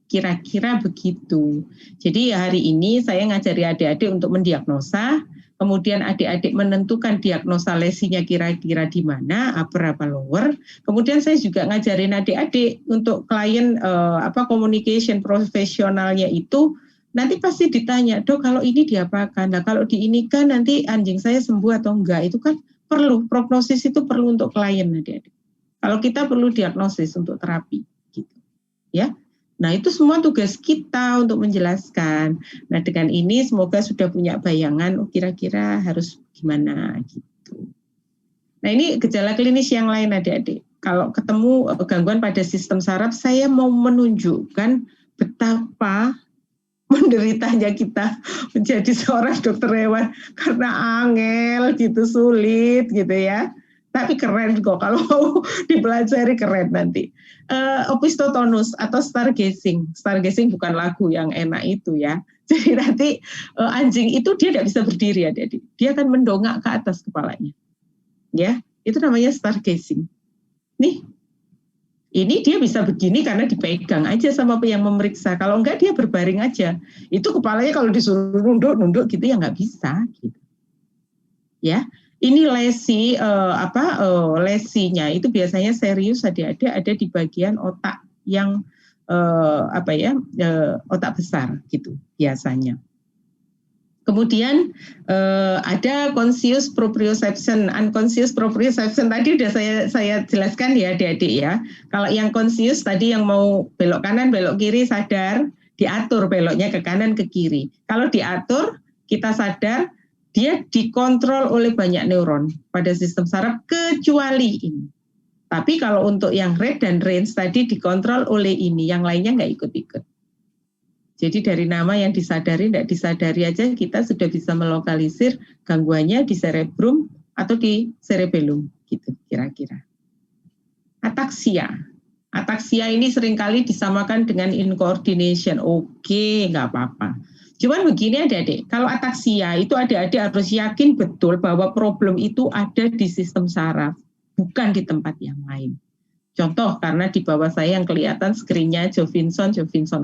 Kira-kira begitu. Jadi hari ini saya ngajari adik-adik untuk mendiagnosa, kemudian adik-adik menentukan diagnosa lesinya kira-kira di mana, upper apa lower. Kemudian saya juga ngajarin adik-adik untuk klien communication profesionalnya itu, nanti pasti ditanya, dok kalau ini diapakan? Nah kalau diinikan nanti anjing saya sembuh atau enggak? Itu kan perlu, prognosis itu perlu untuk klien adik-adik. Kalau kita perlu diagnosis untuk terapi, gitu. Ya. Nah itu semua tugas kita untuk menjelaskan. Nah dengan ini semoga sudah punya bayangan, kira-kira harus gimana gitu. Nah ini gejala klinis yang lain adik-adik. Kalau ketemu gangguan pada sistem saraf, saya mau menunjukkan betapa menderitanya kita menjadi seorang dokter hewan karena angel gitu, sulit gitu ya. Tapi keren kok kalau mau dipelajari, keren nanti. Opisthotonus atau stargazing. Stargazing bukan lagu yang enak itu ya. Jadi nanti anjing itu dia tidak bisa berdiri adik-adik. Dia akan mendongak ke atas kepalanya. Ya, itu namanya stargazing. Nih. Ini dia bisa begini karena dipegang aja sama yang memeriksa. Kalau enggak dia berbaring aja. Itu kepalanya kalau disuruh nunduk gitu ya nggak bisa. Gitu. Ya, ini lesi lesinya itu biasanya serius adik-adik ada di bagian otak yang otak besar gitu biasanya. Kemudian ada conscious proprioception, unconscious proprioception tadi sudah saya jelaskan ya adik-adik ya. Kalau yang conscious tadi yang mau belok kanan, belok kiri sadar, diatur beloknya ke kanan ke kiri. Kalau diatur, kita sadar, dia dikontrol oleh banyak neuron pada sistem saraf kecuali ini. Tapi kalau untuk yang red dan range tadi dikontrol oleh ini, yang lainnya nggak ikut-ikut. Jadi dari nama yang disadari, tidak disadari aja kita sudah bisa melokalisir gangguannya di cerebrum atau di cerebellum, gitu kira-kira. Ataksia. Ataksia ini seringkali disamakan dengan incoordination. Oke, nggak apa-apa. Cuman begini adik-adik, kalau ataksia itu adik-adik harus yakin betul bahwa problem itu ada di sistem saraf, bukan di tempat yang lain. Contoh, karena di bawah saya yang kelihatan screen-nya Jovinson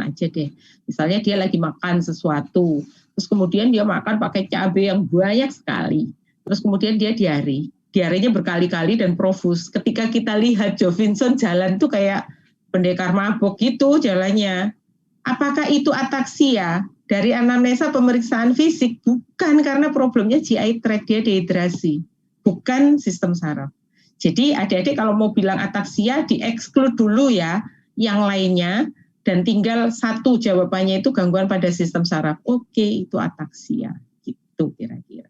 aja deh. Misalnya dia lagi makan sesuatu, terus kemudian dia makan pakai cabai yang banyak sekali. Terus kemudian dia diare. Diarenya berkali-kali dan profus. Ketika kita lihat Jovinson jalan tuh kayak pendekar mabok gitu jalannya. Apakah itu ataksia? dari anamnesa pemeriksaan fisik bukan karena problemnya GI tract, dia dehidrasi, bukan sistem saraf. Jadi adik-adik kalau mau bilang ataksia di-exclude dulu ya yang lainnya, dan tinggal satu jawabannya itu gangguan pada sistem saraf. Oke, itu ataksia, gitu kira-kira.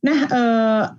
Nah,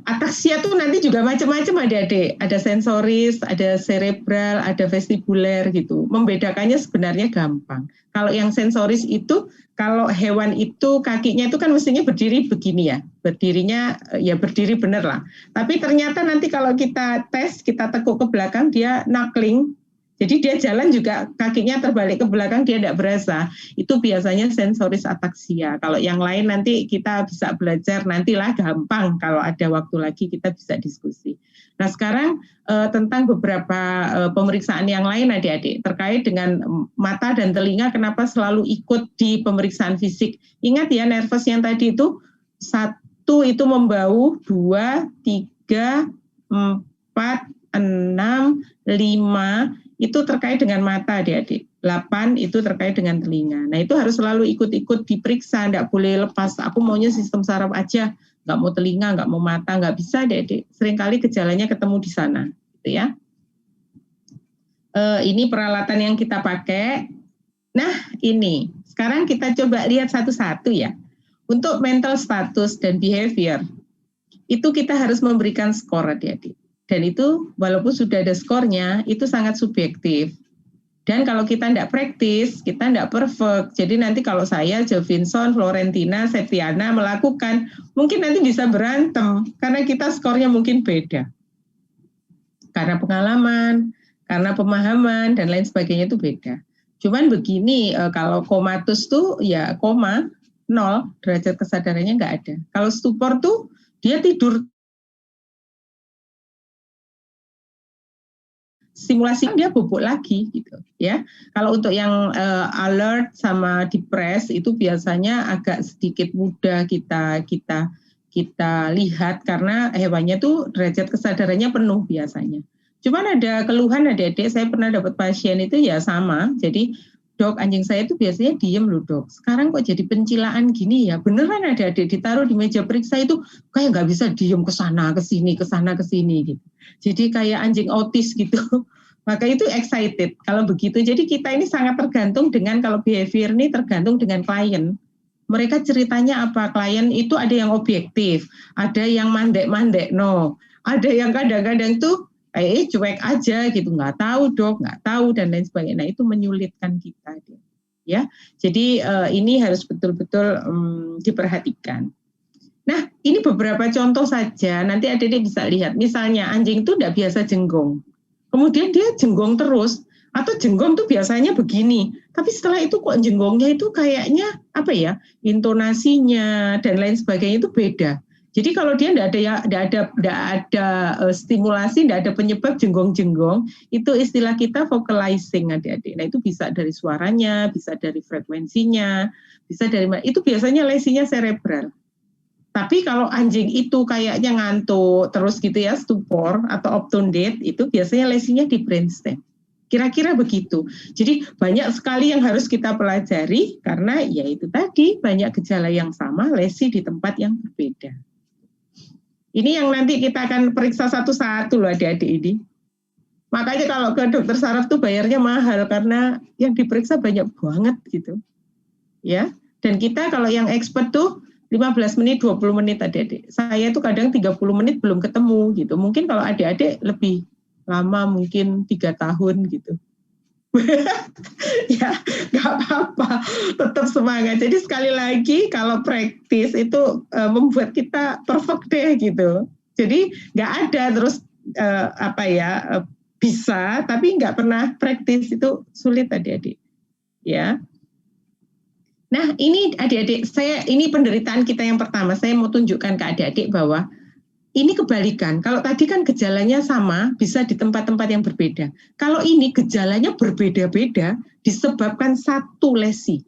ataksia tuh nanti juga macam-macam adik-adik. Ada sensoris, ada cerebral, ada vestibuler gitu. Membedakannya sebenarnya gampang. Kalau yang sensoris itu, kalau hewan itu kakinya itu kan mestinya berdiri begini ya. Berdirinya ya berdiri bener lah. Tapi ternyata nanti kalau kita tes, kita tekuk ke belakang, dia knuckling. Jadi dia jalan juga kakinya terbalik ke belakang, dia tidak berasa. Itu biasanya sensoris ataksia. Kalau yang lain nanti kita bisa belajar, nantilah gampang. Kalau ada waktu lagi kita bisa diskusi. Nah sekarang tentang beberapa pemeriksaan yang lain adik-adik. Terkait dengan mata dan telinga, kenapa selalu ikut di pemeriksaan fisik. Ingat ya nervous yang tadi itu, 1 itu membau, 2, 3, 4, 6, 5, itu terkait dengan mata adik-adik. 8 itu terkait dengan telinga. Nah itu harus selalu ikut-ikut diperiksa, tidak boleh lepas. Aku maunya sistem saraf aja, nggak mau telinga, nggak mau mata, nggak bisa adik-adik. Seringkali gejalanya ketemu di sana, gitu ya. Ini peralatan yang kita pakai. Nah ini, sekarang kita coba lihat satu-satu ya. Untuk mental status dan behavior, itu kita harus memberikan skor adik-adik. Dan itu walaupun sudah ada skornya, itu sangat subjektif. Dan kalau kita tidak praktis, kita tidak perfect. Jadi nanti kalau saya, Jovinson, Florentina, Septiana melakukan, mungkin nanti bisa berantem. Karena kita skornya mungkin beda. Karena pengalaman, karena pemahaman, dan lain sebagainya itu beda. Cuman begini, kalau komatus tuh ya koma, 0, derajat kesadarannya nggak ada. Kalau stupor tuh dia tidur, simulasi dia bubuk lagi gitu ya. Kalau untuk yang alert sama depres itu biasanya agak sedikit mudah kita lihat karena hewannya tuh derajat kesadarannya penuh biasanya. Cuman ada keluhan adik-adik, saya pernah dapat pasien itu ya sama. Jadi dok, anjing saya itu biasanya diem loh dok. Sekarang kok jadi pencilaan gini ya? Beneran adik-adik ditaruh di meja periksa itu kayak nggak bisa diem ke sana ke sini gitu. Jadi kayak anjing autis gitu. Maka itu excited kalau begitu. Jadi kita ini sangat tergantung dengan, kalau behavior ini tergantung dengan klien. Mereka ceritanya apa? Klien itu ada yang objektif, ada yang mandek-mandek, ada yang kadang-kadang tuh cuek aja gitu, nggak tahu dok, nggak tahu dan lain sebagainya. Nah itu menyulitkan kita, ya. Jadi ini harus betul-betul diperhatikan. Nah ini beberapa contoh saja. Nanti adik-adik bisa lihat. Misalnya anjing itu tidak biasa jenggong. Kemudian dia jenggong terus, atau jenggong tuh biasanya begini, tapi setelah itu kok jenggongnya itu kayaknya apa ya, intonasinya dan lain sebagainya itu beda. Jadi kalau dia tidak ada stimulasi, tidak ada penyebab jenggong-jenggong, itu istilah kita vocalizing adik-adik. Nah itu bisa dari suaranya, bisa dari frekuensinya, bisa dari itu biasanya lesinya cerebral. Tapi kalau anjing itu kayaknya ngantuk terus gitu ya, stupor atau obtunded, itu biasanya lesinya di brainstem. Kira-kira begitu. Jadi banyak sekali yang harus kita pelajari karena ya itu tadi banyak gejala yang sama, lesi di tempat yang berbeda. Ini yang nanti kita akan periksa satu-satu loh adik-adik ini. Makanya kalau ke dokter saraf tuh bayarnya mahal karena yang diperiksa banyak banget gitu. Ya. Dan kita kalau yang expert tuh 15 menit, 20 menit adik-adik. Saya tuh kadang 30 menit belum ketemu gitu. Mungkin kalau adik-adik lebih lama, mungkin 3 tahun gitu. Ya, nggak apa-apa. Tetap semangat. Jadi sekali lagi kalau praktis itu membuat kita perfect deh gitu. Jadi nggak ada terus bisa, tapi nggak pernah praktis itu sulit adik-adik. Ya. Nah ini adik-adik, ini penderitaan kita yang pertama, saya mau tunjukkan ke adik-adik bahwa ini kebalikan. Kalau tadi kan gejalanya sama, bisa di tempat-tempat yang berbeda. Kalau ini gejalanya berbeda-beda, disebabkan satu lesi.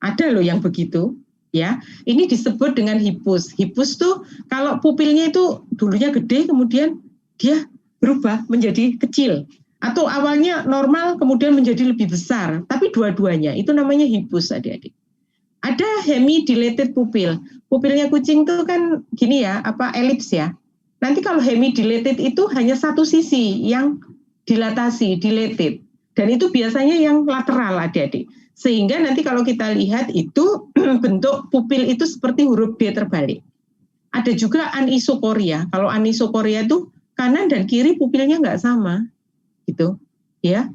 Ada loh yang begitu, ya. Ini disebut dengan hipus. Hipus tuh kalau pupilnya itu dulunya gede, kemudian dia berubah menjadi kecil. Atau awalnya normal kemudian menjadi lebih besar, tapi dua-duanya itu namanya hipus adik-adik. Ada hemidilated pupil. Pupilnya kucing itu kan gini ya, elips ya. Nanti kalau hemidilated itu hanya satu sisi yang dilatasi, dilated. Dan itu biasanya yang lateral adik-adik. Sehingga nanti kalau kita lihat itu bentuk pupil itu seperti huruf D terbalik. Ada juga anisokoria. Kalau anisokoria itu kanan dan kiri pupilnya nggak sama. Gitu ya.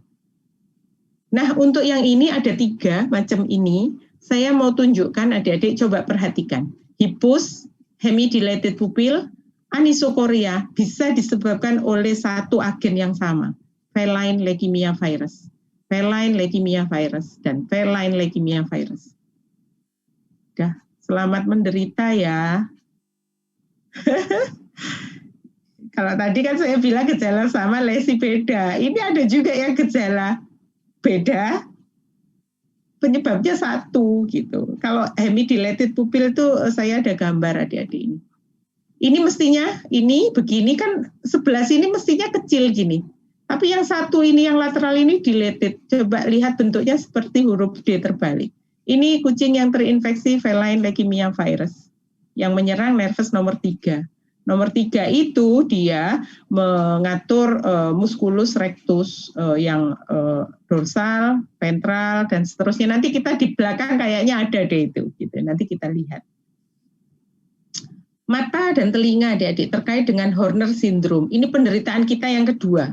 Nah, untuk yang ini ada 3 macam ini. Saya mau tunjukkan adik-adik, coba perhatikan. Hipus, hemidilated pupil, anisokoria bisa disebabkan oleh satu agen yang sama, feline leukemia virus. Feline leukemia virus dan feline leukemia virus. Dah, selamat menderita ya. Kalau tadi kan saya bilang gejala sama, lesi beda. Ini ada juga yang gejala beda, penyebabnya satu gitu. Kalau hemidilated pupil itu saya ada gambar adik-adik ini. Ini mestinya, ini begini kan sebelah sini mestinya kecil gini. Tapi yang satu ini, yang lateral ini dilated. Coba lihat bentuknya seperti huruf D terbalik. Ini kucing yang terinfeksi feline leukemia virus yang menyerang nervus nomor 3. Nomor 3 itu dia mengatur musculus rectus yang dorsal, ventral, dan seterusnya. Nanti kita di belakang kayaknya ada deh itu. Gitu. Nanti kita lihat. Mata dan telinga adik-adik terkait dengan Horner syndrome. Ini penderitaan kita yang kedua.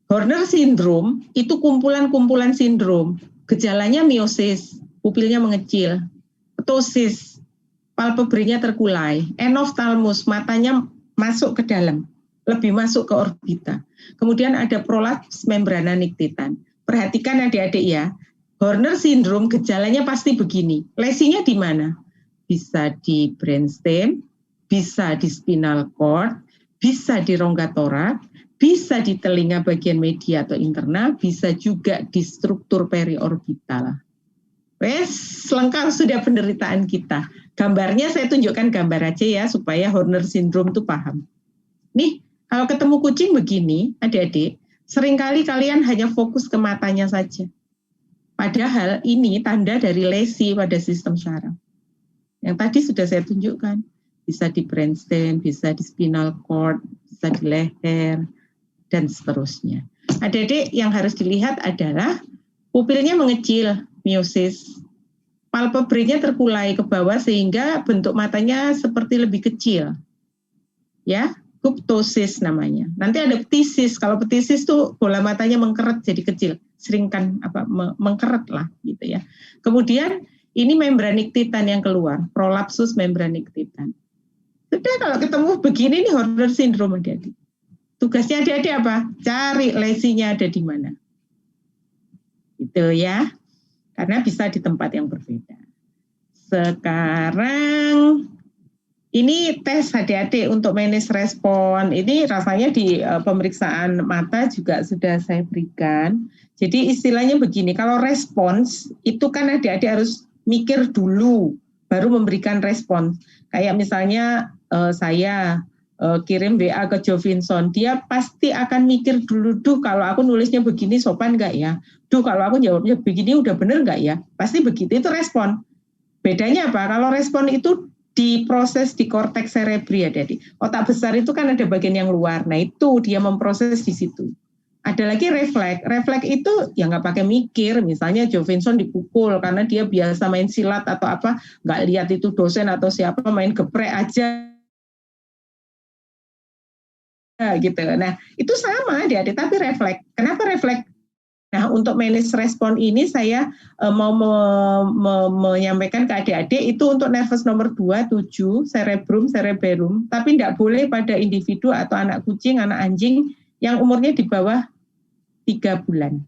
Horner syndrome itu kumpulan-kumpulan sindrom. Gejalanya miosis, pupilnya mengecil. Ptosis, palpebrenya terkulai. Enophthalmus, matanya masuk ke dalam, lebih masuk ke orbita. Kemudian ada prolaps membrana nictitan. Perhatikan adik-adik ya, Horner syndrome gejalanya pasti begini. Lesinya di mana? Bisa di brainstem, bisa di spinal cord, bisa di rongga torak, bisa di telinga bagian media atau internal, bisa juga di struktur periorbital. Wes, lengkap sudah penderitaan kita. Gambarnya saya tunjukkan gambar aja ya, supaya Horner syndrome itu paham. Nih, kalau ketemu kucing begini, adik-adik, seringkali kalian hanya fokus ke matanya saja. Padahal ini tanda dari lesi pada sistem syaraf. Yang tadi sudah saya tunjukkan. Bisa di brainstem, bisa di spinal cord, bisa di leher, dan seterusnya. Adik-adik yang harus dilihat adalah pupilnya mengecil, miosis, palpebrenya terkulai ke bawah sehingga bentuk matanya seperti lebih kecil. Ya, kuptosis namanya. Nanti ada ptisis. Kalau ptisis tuh bola matanya mengkeret jadi kecil, sering kan mengkeret lah gitu ya. Kemudian ini membranictitan yang keluar, prolapsus membranictitan. Sudah kalau ketemu begini nih Horner syndrome adik-adik. Tugasnya adik-adik apa? Cari lesinya ada di mana. Gitu ya. Karena bisa di tempat yang berbeda. Sekarang ini tes adik-adik untuk manage respon. Ini rasanya di pemeriksaan mata juga sudah saya berikan. Jadi istilahnya begini, kalau respons itu kan adik-adik harus mikir dulu baru memberikan respons. Kayak misalnya saya kirim WA ke Jovinson, dia pasti akan mikir dulu, kalau aku nulisnya begini sopan nggak ya? Kalau aku jawabnya begini udah bener nggak ya? Pasti begitu, itu respon. Bedanya apa? Kalau respon itu diproses di korteks cerebri ya, jadi otak besar itu kan ada bagian yang luar, nah itu dia memproses di situ. Ada lagi refleks. Refleks itu ya nggak pakai mikir, misalnya Jovinson dipukul karena dia biasa main silat atau apa, nggak lihat itu dosen atau siapa, main geprek aja. Gitu. Nah, itu sama dia, tapi refleks. Kenapa refleks? Nah, untuk manage respon ini saya mau menyampaikan ke adik-adik itu untuk nervus nomor 2, 7, cerebrum, tapi tidak boleh pada individu atau anak kucing, anak anjing yang umurnya di bawah 3 bulan.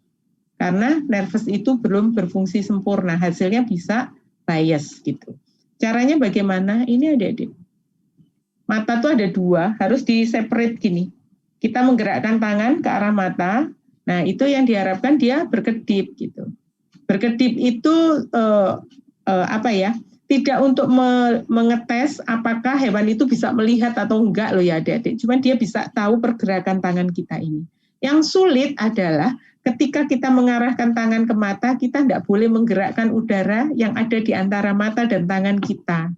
Karena nervus itu belum berfungsi sempurna, hasilnya bisa bias gitu. Caranya bagaimana? Ini adik-adik. Mata tuh ada 2, harus di-separate gini. Kita menggerakkan tangan ke arah mata. Nah, itu yang diharapkan dia berkedip gitu. Berkedip itu tidak untuk mengetes apakah hewan itu bisa melihat atau enggak loh ya adik-adik. Cuman dia bisa tahu pergerakan tangan kita ini. Yang sulit adalah ketika kita mengarahkan tangan ke mata, kita tidak boleh menggerakkan udara yang ada di antara mata dan tangan kita.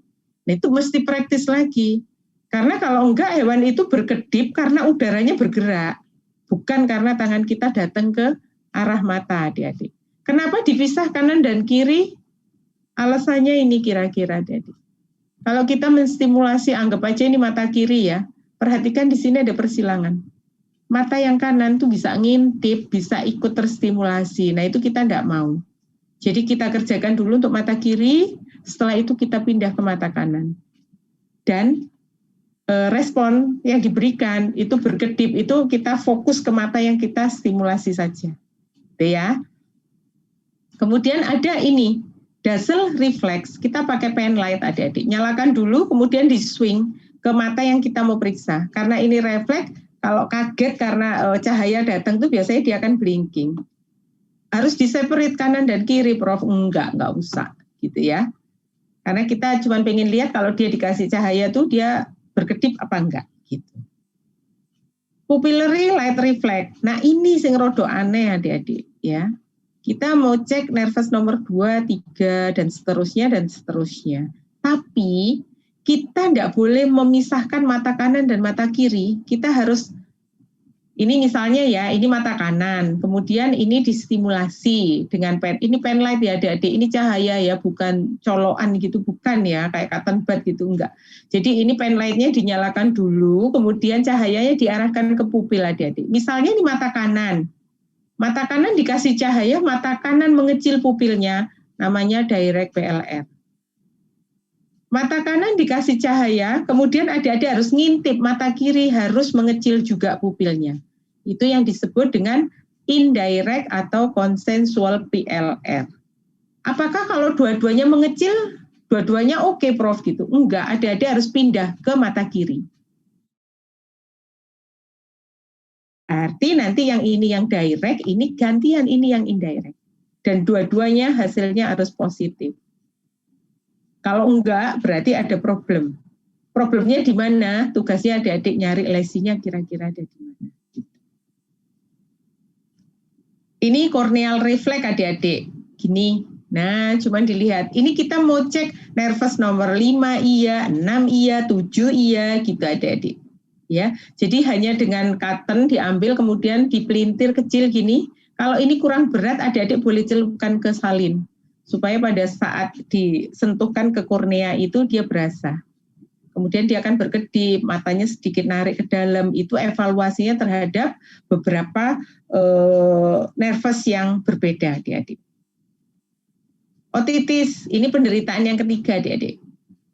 Nah, itu mesti praktis lagi. Karena kalau enggak, hewan itu berkedip karena udaranya bergerak, bukan karena tangan kita datang ke arah mata, adik-adik. Kenapa dipisah kanan dan kiri? Alasannya ini kira-kira, adik-adik. Kalau kita menstimulasi, anggap aja ini mata kiri ya, perhatikan di sini ada persilangan. Mata yang kanan tuh bisa ngintip, bisa ikut terstimulasi. Nah, itu kita tidak mau. Jadi kita kerjakan dulu untuk mata kiri, setelah itu kita pindah ke mata kanan. Dan respon yang diberikan itu berkedip, itu kita fokus ke mata yang kita stimulasi saja. Itu ya. Kemudian ada ini, dazzle reflex. Kita pakai pen light adik-adik. Nyalakan dulu, kemudian di swing ke mata yang kita mau periksa. Karena ini refleks, kalau kaget karena cahaya datang tuh biasanya dia akan blinking. Harus di-separate kanan dan kiri, Prof. Enggak usah gitu ya. Karena kita cuma pengen lihat kalau dia dikasih cahaya tuh dia berkedip apa enggak gitu. Pupillary light reflex. Nah, ini sing rodo aneh adik-adik ya. Kita mau cek nervous nomor 2, 3 dan seterusnya. Tapi kita tidak boleh memisahkan mata kanan dan mata kiri. Kita harus, ini misalnya ya, ini mata kanan, kemudian ini distimulasi dengan pen. Ini pen light ya adik-adik, ini cahaya ya, bukan colokan gitu, bukan ya, kayak cotton bud gitu, enggak. Jadi ini pen lightnya dinyalakan dulu, kemudian cahayanya diarahkan ke pupil adik-adik. Misalnya ini mata kanan dikasih cahaya, mata kanan mengecil pupilnya, namanya direct PLR. Mata kanan dikasih cahaya, kemudian adik-adik harus ngintip, mata kiri harus mengecil juga pupilnya. Itu yang disebut dengan indirect atau consensual PLR. Apakah kalau dua-duanya mengecil, dua-duanya oke, Prof gitu? Enggak, adik-adik harus pindah ke mata kiri. Arti nanti yang ini yang direct, ini gantian ini yang indirect. Dan dua-duanya hasilnya harus positif. Kalau enggak, berarti ada problem. Problemnya di mana? Tugasnya adik-adik nyari lesinya kira-kira ada di mana. Ini corneal reflex adik-adik. Gini. Nah, cuman dilihat. Ini kita mau cek nervous nomor 5 iya, 6 iya, 7 iya, gitu adik-adik. Ya, jadi hanya dengan cotton diambil kemudian dipelintir kecil gini. Kalau ini kurang berat, adik-adik boleh celupkan ke salin supaya pada saat disentuhkan ke kornea itu dia berasa. Kemudian dia akan berkedip, matanya sedikit narik ke dalam. Itu evaluasinya terhadap beberapa nervous yang berbeda, adik-adik. Otitis, ini penderitaan yang ketiga, adik-adik.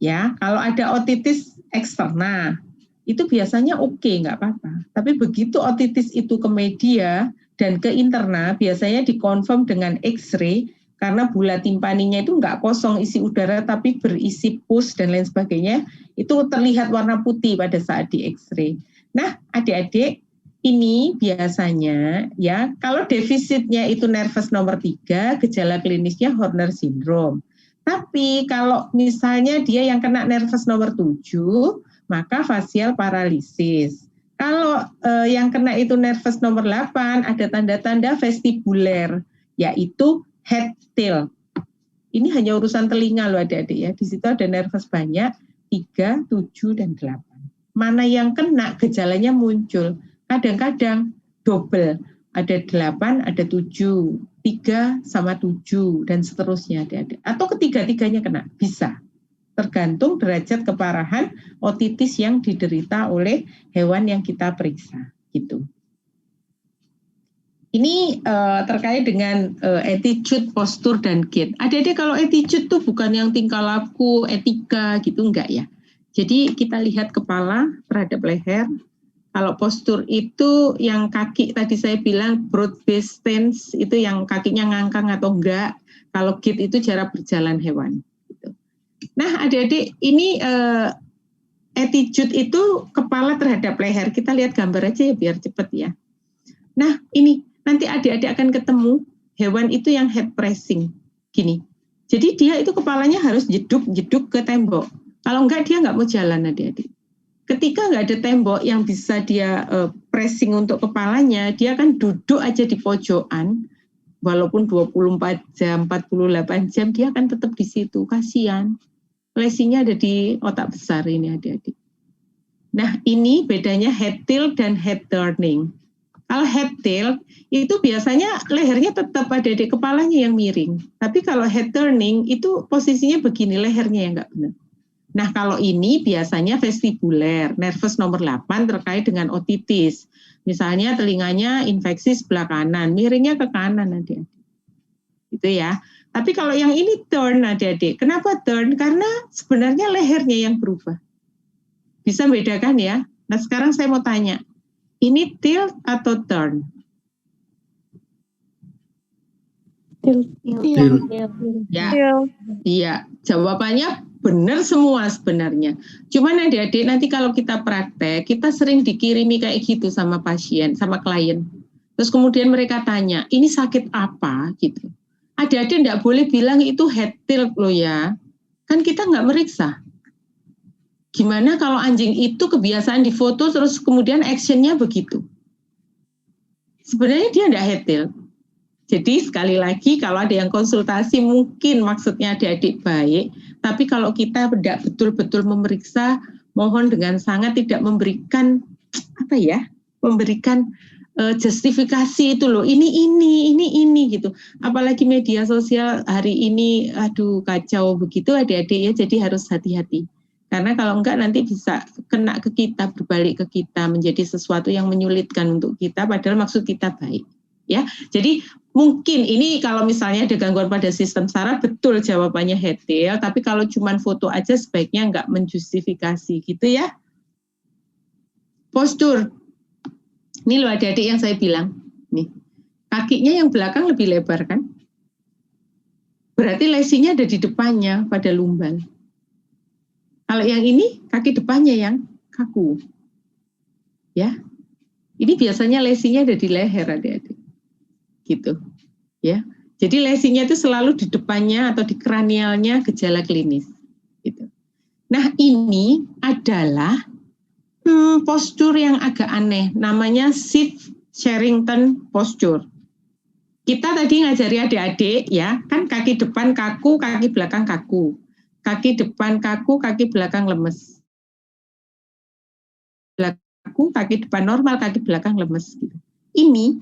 Ya, kalau ada otitis eksterna, itu biasanya oke, nggak apa-apa. Tapi begitu otitis itu ke media dan ke interna, biasanya dikonfirm dengan X-ray, karena bulat timpaninya itu nggak kosong isi udara, tapi berisi pus dan lain sebagainya, itu terlihat warna putih pada saat di X-ray. Nah, adik-adik, ini biasanya, ya, kalau defisitnya itu nervous nomor 3, gejala klinisnya Horner syndrome. Tapi kalau misalnya dia yang kena nervous nomor 7, maka facial paralysis. Kalau yang kena itu nervous nomor 8, ada tanda-tanda vestibuler, yaitu head tail. Ini hanya urusan telinga loh adik-adik ya. Di situ ada nervous banyak, 3, 7, dan 8. Mana yang kena gejalanya muncul. Kadang-kadang double. Ada 8, ada 7, 3 sama 7, dan seterusnya adik-adik. Atau ketiga-tiganya kena, bisa. Tergantung derajat keparahan otitis yang diderita oleh hewan yang kita periksa. Gitu. Ini terkait dengan attitude, postur, dan gait. Adik-adik kalau attitude tuh bukan yang tingkah laku, etika gitu, enggak ya. Jadi kita lihat kepala terhadap leher. Kalau postur itu yang kaki tadi saya bilang broad base stance, itu yang kakinya ngangkang atau enggak. Kalau gait itu jarak berjalan hewan. Gitu. Nah adik-adik ini attitude itu kepala terhadap leher. Kita lihat gambar aja ya biar cepat ya. Nah ini. Nanti adik-adik akan ketemu hewan itu yang head pressing, gini. Jadi dia itu kepalanya harus jeduk ke tembok. Kalau enggak dia enggak mau jalan adik-adik. Ketika enggak ada tembok yang bisa dia pressing untuk kepalanya, dia kan duduk aja di pojokan, walaupun 24 jam, 48 jam, dia akan tetap di situ. Kasihan. Lesinya ada di otak besar ini adik-adik. Nah, ini bedanya head tilt dan head turning. Kalau head tilt, itu biasanya lehernya tetap ada di kepalanya yang miring. Tapi kalau head turning, itu posisinya begini, lehernya yang nggak benar. Nah, kalau ini biasanya vestibuler, nervus nomor 8 terkait dengan otitis. Misalnya telinganya infeksi sebelah kanan, miringnya ke kanan adik-adik. Gitu ya. Tapi kalau yang ini turn adik-adik. Kenapa turn? Karena sebenarnya lehernya yang berubah. Bisa membedakan ya. Nah, sekarang saya mau tanya. Ini tilt atau turn? Tilt. Ya. Iya, jawabannya benar semua sebenarnya. Cuman adik-adik nanti kalau kita praktek, kita sering dikirimi kayak gitu sama pasien, sama klien. Terus kemudian mereka tanya, ini sakit apa gitu. Adik-adik nggak boleh bilang itu head tilt loh ya. Kan kita nggak meriksa. Gimana kalau anjing itu kebiasaan difoto terus kemudian actionnya begitu. Sebenarnya dia nggak head tilt. Jadi sekali lagi kalau ada yang konsultasi mungkin maksudnya adik-adik baik, tapi kalau kita tidak betul-betul memeriksa, mohon dengan sangat tidak memberikan memberikan justifikasi itu loh, ini gitu. Apalagi media sosial hari ini, aduh kacau begitu adik-adik ya, jadi harus hati-hati. Karena kalau enggak nanti bisa kena ke kita, berbalik ke kita, menjadi sesuatu yang menyulitkan untuk kita, padahal maksud kita baik. Ya, jadi mungkin ini kalau misalnya ada gangguan pada sistem saraf, betul jawabannya head tilt, tapi kalau cuma foto aja sebaiknya enggak menjustifikasi gitu ya. Postur. Ini loh adik-adik yang saya bilang. Nih, kakinya yang belakang lebih lebar kan? Berarti lesinya ada di depannya pada lumban. Kalau yang ini kaki depannya yang kaku. Ya. Ini biasanya lesinya ada di leher adik-adik. Gitu. Ya. Jadi lesinya itu selalu di depannya atau di kranialnya gejala klinis. Gitu. Nah, ini adalah postur yang agak aneh, namanya Schiff-Sherrington posture. Kita tadi ngajari adik-adik ya, kan kaki depan kaku, kaki belakang kaku. Kaki depan kaku, kaki belakang lemes. Kaku, kaki depan normal, kaki belakang lemes. Gitu. Ini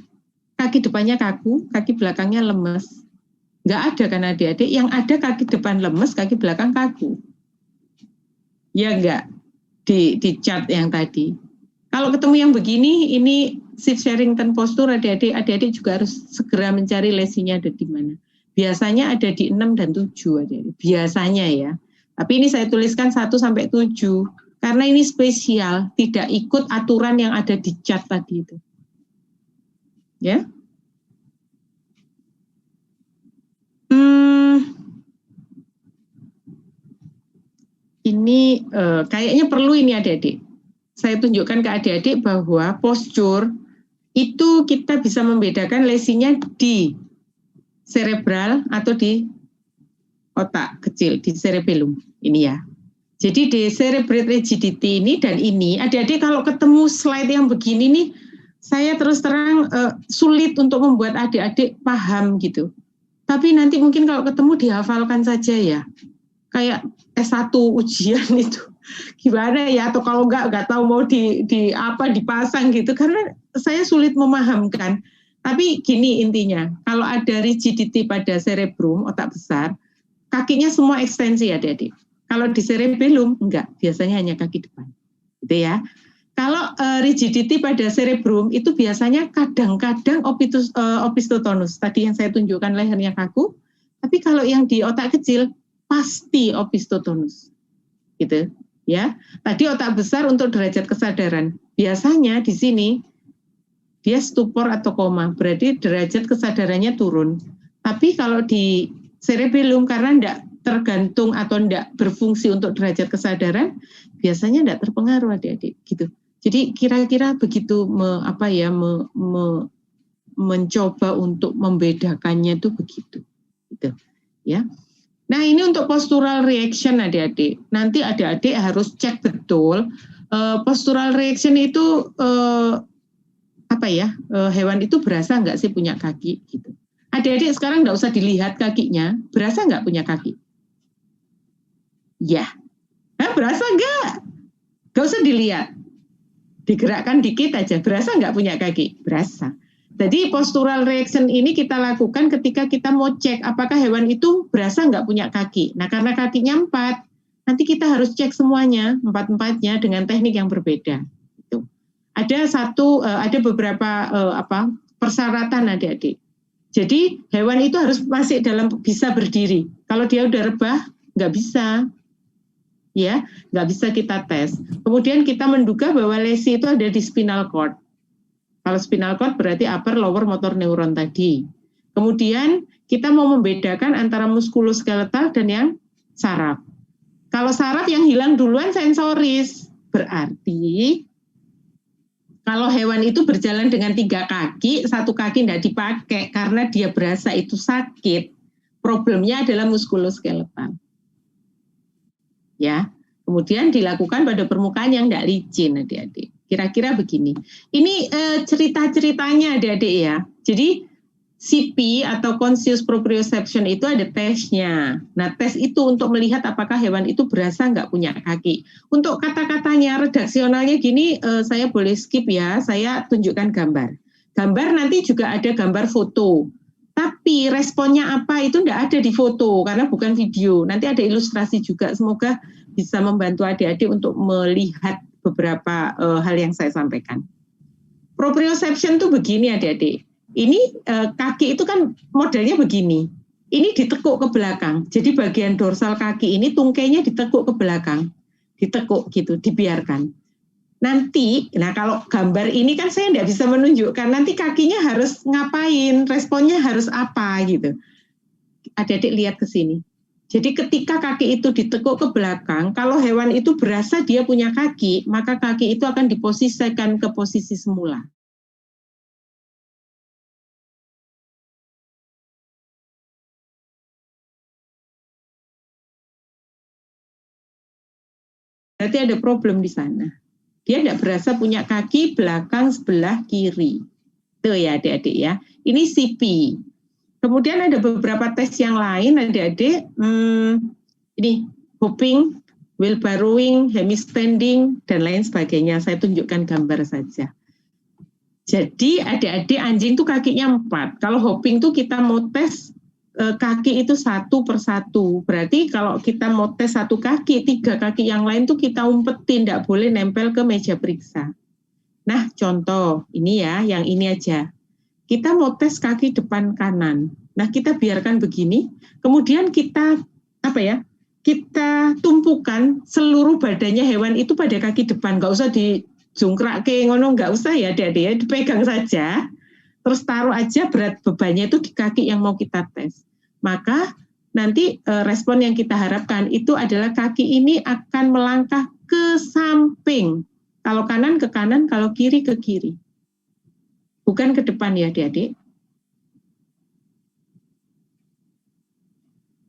kaki depannya kaku, kaki belakangnya lemes. Nggak ada kan adik-adik, yang ada kaki depan lemes, kaki belakang kaku. Ya enggak? Di chart yang tadi. Kalau ketemu yang begini, ini Schiff-Sherrington posture adik-adik juga harus segera mencari lesinya ada di mana. Biasanya ada di 6 dan 7 adik-adik. Biasanya ya. Tapi ini saya tuliskan 1 sampai 7 karena ini spesial, tidak ikut aturan yang ada di chart tadi itu. Ya. Ini kayaknya perlu ini adik-adik. Saya tunjukkan ke adik-adik bahwa postur itu kita bisa membedakan lesinya di cerebral atau di otak kecil, di cerebellum. Ini ya. Jadi di cerebral rigidity ini dan ini, adik-adik kalau ketemu slide yang begini nih, saya terus terang sulit untuk membuat adik-adik paham gitu. Tapi nanti mungkin kalau ketemu dihafalkan saja ya. Kayak S1 ujian itu gimana ya, atau kalau enggak tahu mau dipasang gitu, karena saya sulit memahamkan. Tapi gini intinya, kalau ada rigidity pada cerebrum, otak besar, kakinya semua ekstensi adik-adik. Kalau di cerebellum enggak, biasanya hanya kaki depan. Gitu ya. Kalau rigidity pada cerebrum itu biasanya kadang-kadang opistotonus. Tadi yang saya tunjukkan lehernya kaku, tapi kalau yang di otak kecil pasti opistotonus, gitu ya. Tadi otak besar untuk derajat kesadaran, biasanya di sini dia stupor atau koma, berarti derajat kesadarannya turun. Tapi kalau di cerebellum karena tidak tergantung atau tidak berfungsi untuk derajat kesadaran, biasanya tidak terpengaruh adik-adik, gitu. Jadi kira-kira begitu mencoba untuk membedakannya itu begitu, gitu ya. Nah ini untuk postural reaction adik-adik. Nanti adik-adik harus cek betul postural reaction itu hewan itu berasa nggak sih punya kaki gitu. Adik-adik sekarang nggak usah dilihat kakinya, berasa nggak punya kaki? Ya, berasa nggak? Nggak usah dilihat, digerakkan dikit aja, berasa nggak punya kaki? Berasa. Jadi postural reaction ini kita lakukan ketika kita mau cek apakah hewan itu berasa nggak punya kaki. Nah karena kakinya 4, nanti kita harus cek semuanya, 4-4-nya dengan teknik yang berbeda. Itu. Ada beberapa persyaratan adik-adik. Jadi hewan itu harus masih bisa berdiri. Kalau dia udah rebah, nggak bisa. Ya, nggak bisa kita tes. Kemudian kita menduga bahwa lesi itu ada di spinal cord. Kalau spinal cord berarti upper lower motor neuron tadi. Kemudian kita mau membedakan antara muskuloskeletal dan yang saraf. Kalau saraf yang hilang duluan sensoris, berarti kalau hewan itu berjalan dengan 3 kaki, 1 kaki tidak dipakai karena dia berasa itu sakit. Problemnya adalah muskuloskeletal. Ya, kemudian dilakukan pada permukaan yang tidak licin, adik-adik. Kira-kira begini. Ini cerita-ceritanya adik-adik ya. Jadi CP atau conscious proprioception itu ada tesnya. Nah tes itu untuk melihat apakah hewan itu berasa nggak punya kaki. Untuk kata-katanya redaksionalnya gini, saya boleh skip ya. Saya tunjukkan gambar. Gambar nanti juga ada gambar foto. Tapi responnya apa itu enggak ada di foto karena bukan video. Nanti ada ilustrasi juga. Semoga bisa membantu adik-adik untuk melihat beberapa hal yang saya sampaikan. Proprioception itu begini adik-adik. Ini kaki itu kan modelnya begini. Ini ditekuk ke belakang. Jadi bagian dorsal kaki ini tungkainya ditekuk ke belakang. Ditekuk gitu, dibiarkan. Nanti, nah kalau gambar ini kan saya tidak bisa menunjukkan. Nanti kakinya harus ngapain, responnya harus apa gitu. Adik-adik lihat ke sini. Jadi ketika kaki itu ditekuk ke belakang, kalau hewan itu berasa dia punya kaki, maka kaki itu akan diposisikan ke posisi semula. Berarti ada problem di sana. Dia tidak berasa punya kaki belakang sebelah kiri. Tuh ya adik-adik ya. Ini CP. Kemudian ada beberapa tes yang lain adik-adik. Ini hopping, wheelbarrowing, hemi-standing, dan lain sebagainya. Saya tunjukkan gambar saja. Jadi adik-adik anjing itu kakinya 4. Kalau hopping itu kita mau tes kaki itu 1 per 1. Berarti kalau kita mau tes 1 kaki, 3 kaki yang lain tuh kita umpetin, tidak boleh nempel ke meja periksa. Nah contoh, ini ya, yang ini aja. Kita mau tes kaki depan kanan. Nah kita biarkan begini, kemudian kita kita tumpukan seluruh badannya hewan itu pada kaki depan. Nggak usah dijungkrak ke ngono, nggak usah ya adik-adik ya, dipegang saja. Terus taruh aja berat bebannya itu di kaki yang mau kita tes. Maka nanti respon yang kita harapkan itu adalah kaki ini akan melangkah ke samping. Kalau kanan ke kanan, kalau kiri ke kiri. Bukan ke depan ya adik-adik.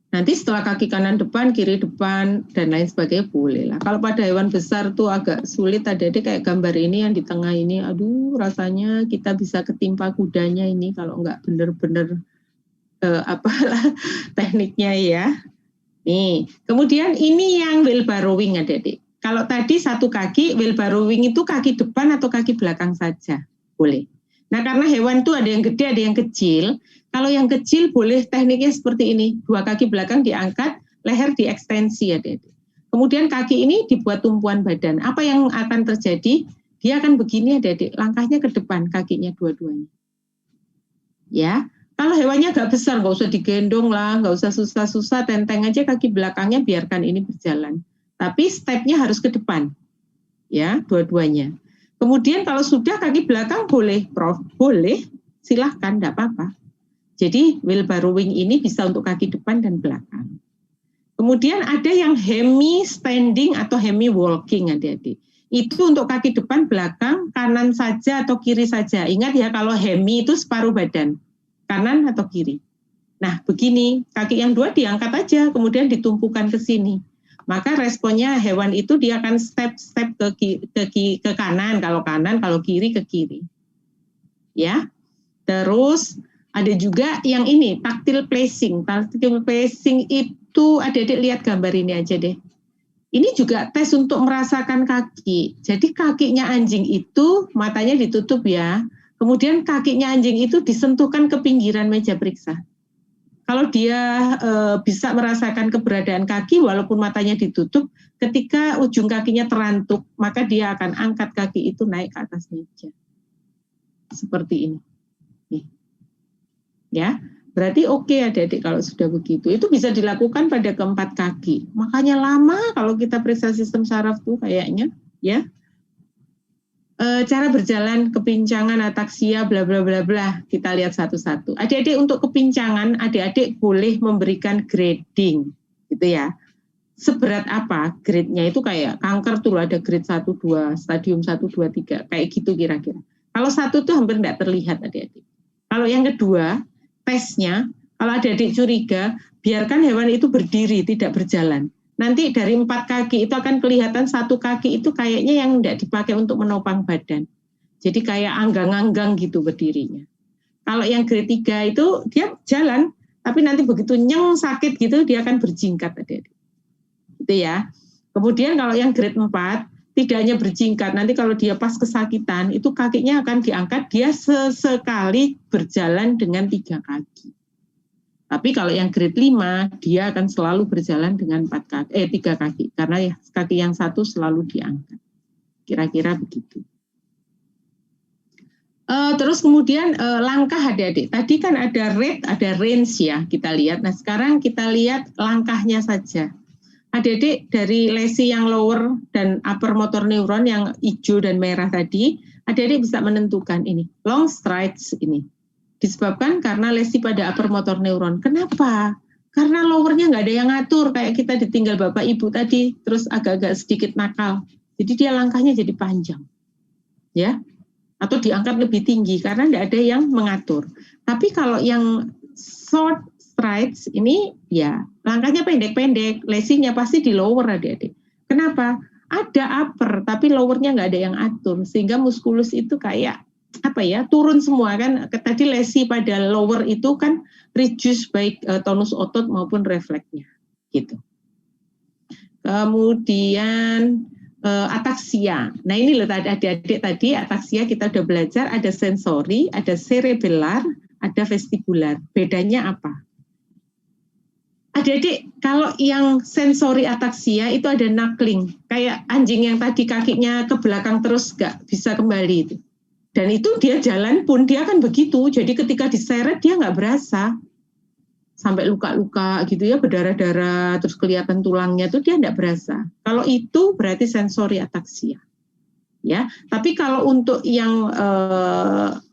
Nanti setelah kaki kanan depan, kiri depan, dan lain sebagainya boleh lah. Kalau pada hewan besar tuh agak sulit adik-adik kayak gambar ini yang di tengah ini. Aduh rasanya kita bisa ketimpa kudanya ini kalau nggak bener-bener tekniknya ya. Nih, kemudian ini yang wheelbarrowing adik-adik. Kalau tadi 1 kaki, wheelbarrowing itu kaki depan atau kaki belakang saja. Boleh. Nah karena hewan itu ada yang gede, ada yang kecil. Kalau yang kecil boleh tekniknya seperti ini. 2 kaki belakang diangkat, leher diekstensi adik-adik. Kemudian kaki ini dibuat tumpuan badan. Apa yang akan terjadi? Dia akan begini adik-adik, langkahnya ke depan, kakinya dua-duanya. Ya, kalau hewannya nggak besar, nggak usah digendong lah, nggak usah susah-susah, tenteng aja kaki belakangnya, biarkan ini berjalan. Tapi stepnya harus ke depan. Ya, dua-duanya. Kemudian kalau sudah kaki belakang boleh, Prof. Boleh, silahkan, enggak apa-apa. Jadi wheelbarrowing ini bisa untuk kaki depan dan belakang. Kemudian ada yang hemi standing atau hemi walking adik-adik. Itu untuk kaki depan, belakang, kanan saja atau kiri saja. Ingat ya kalau hemi itu separuh badan, kanan atau kiri. Nah begini, kaki yang 2 diangkat aja, kemudian ditumpukan ke sini. Maka responnya hewan itu dia akan step-step ke kanan, kalau kiri ke kiri. ya. Terus ada juga yang ini, tactile placing. Tactile placing itu adik-adik lihat gambar ini aja deh. Ini juga tes untuk merasakan kaki. Jadi kakinya anjing itu matanya ditutup ya. Kemudian kakinya anjing itu disentuhkan ke pinggiran meja periksa. Kalau dia bisa merasakan keberadaan kaki walaupun matanya ditutup, ketika ujung kakinya terantuk, maka dia akan angkat kaki itu naik ke atas meja. Seperti ini. Nih. Ya. Berarti oke adik-adik kalau sudah begitu. Itu bisa dilakukan pada keempat kaki. Makanya lama kalau kita periksa sistem saraf tuh kayaknya, ya. Cara berjalan, kepincangan, ataksia, bla bla bla bla. Kita lihat satu-satu. Adik-adik untuk kepincangan, adik-adik boleh memberikan grading, gitu ya. Seberat apa? Grade-nya itu kayak kanker tuh ada grade 1, 2, stadium 1, 2, 3. Kayak gitu kira-kira. Kalau 1 tuh hampir tidak terlihat adik-adik. Kalau yang kedua, tesnya, kalau adik-adik curiga, biarkan hewan itu berdiri, tidak berjalan. Nanti dari 4 kaki itu akan kelihatan 1 kaki itu kayaknya yang tidak dipakai untuk menopang badan. Jadi kayak anggang-anggang gitu berdirinya. Kalau yang grade 3 itu dia jalan, tapi nanti begitu nyeng sakit gitu dia akan berjingkat adik-adik. Gitu ya. Kemudian kalau yang grade 4 tidak hanya berjingkat, nanti kalau dia pas kesakitan, itu kakinya akan diangkat, dia sesekali berjalan dengan 3 kaki. Tapi kalau yang grade 5, dia akan selalu berjalan dengan 3 kaki, karena ya, kaki yang 1 selalu diangkat. Kira-kira begitu. Terus kemudian langkah adik-adik. Tadi kan ada rate, ada range ya, kita lihat. Nah sekarang kita lihat langkahnya saja. Adik-adik dari lesi yang lower dan upper motor neuron yang hijau dan merah tadi, adik-adik bisa menentukan ini, long strides ini. Disebabkan karena lesi pada upper motor neuron. Kenapa? Karena lowernya nggak ada yang ngatur, kayak kita ditinggal bapak ibu tadi, terus agak-agak sedikit nakal. Jadi dia langkahnya jadi panjang. Ya, atau diangkat lebih tinggi karena nggak ada yang mengatur. Tapi kalau yang short strides ini ya langkahnya pendek-pendek, lesinya pasti di lower adik-adik. Kenapa? Ada upper tapi lowernya nggak ada yang atur sehingga muskulus itu kayak apa ya turun semua kan. Tadi lesi pada lower itu kan reduce baik tonus otot maupun refleksnya gitu. Kemudian ataksia. Nah ini loh adik-adik tadi ataksia kita udah belajar ada sensori, ada cerebellar, ada vestibular. Bedanya apa? Adik-adik, kalau yang sensori ataksia itu ada knuckling, kayak anjing yang tadi kakinya ke belakang terus nggak bisa kembali itu. Dan itu dia jalan pun dia kan begitu, jadi ketika diseret dia nggak berasa. Sampai luka-luka gitu ya, berdarah-darah, terus kelihatan tulangnya itu dia nggak berasa. Kalau itu berarti sensori ataksia. Ya, tapi kalau untuk yang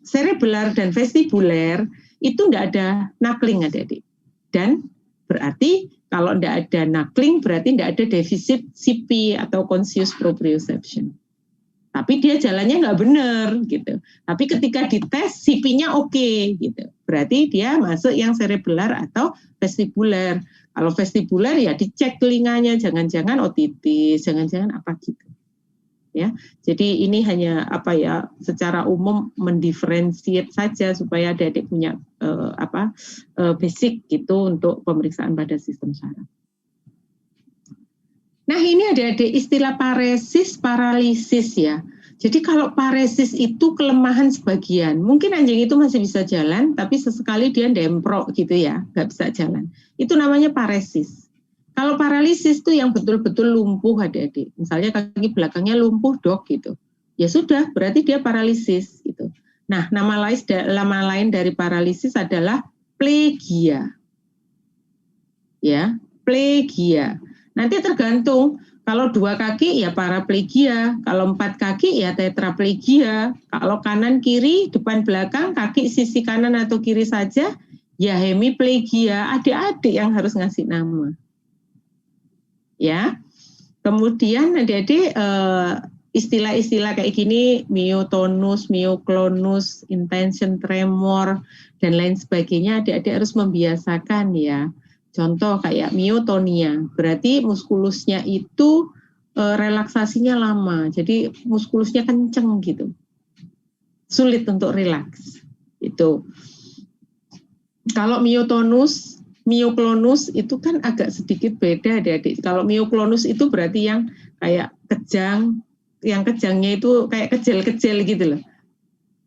cerebellar dan vestibular itu nggak ada knuckling adik-adik. Dan berarti kalau tidak ada knuckling berarti tidak ada defisit CP atau conscious proprioception. Tapi dia jalannya nggak benar gitu. Tapi ketika dites CP-nya oke gitu. Berarti dia masuk yang cerebellar atau vestibular. Kalau vestibular ya dicek telinganya, jangan-jangan otitis, jangan-jangan apa gitu. Ya, jadi ini hanya apa ya secara umum mendiferensiate saja supaya adik-adik punya basic gitu untuk pemeriksaan pada sistem saraf. Nah ini adik-adik istilah paresis, paralisis ya. Jadi kalau paresis itu kelemahan sebagian, mungkin anjing itu masih bisa jalan, tapi sesekali dia demprok gitu ya, nggak bisa jalan. Itu namanya paresis. Kalau paralisis itu yang betul-betul lumpuh adik-adik. Misalnya kaki belakangnya lumpuh dok gitu. Ya sudah, berarti dia paralisis gitu. Nah, nama lain dari paralisis adalah plegia. Ya, plegia. Nanti tergantung. Kalau 2 kaki ya paraplegia, kalau 4 kaki ya tetraplegia. Kalau kanan kiri, depan belakang, kaki sisi kanan atau kiri saja ya hemiplegia. Adik-adik yang harus ngasih nama. Ya, kemudian adik-adik istilah-istilah kayak gini myotonus, myoklonus, intention tremor dan lain sebagainya adik-adik harus membiasakan ya. Contoh kayak myotonia, berarti muskulusnya itu relaksasinya lama, jadi muskulusnya kenceng gitu. sulit untuk rileks. Itu. Kalau myotonus, myoklonus itu kan agak sedikit beda, adik-adik. Kalau myoklonus itu berarti yang kayak kejang, yang kejangnya itu kayak kecil-kecil gitu loh.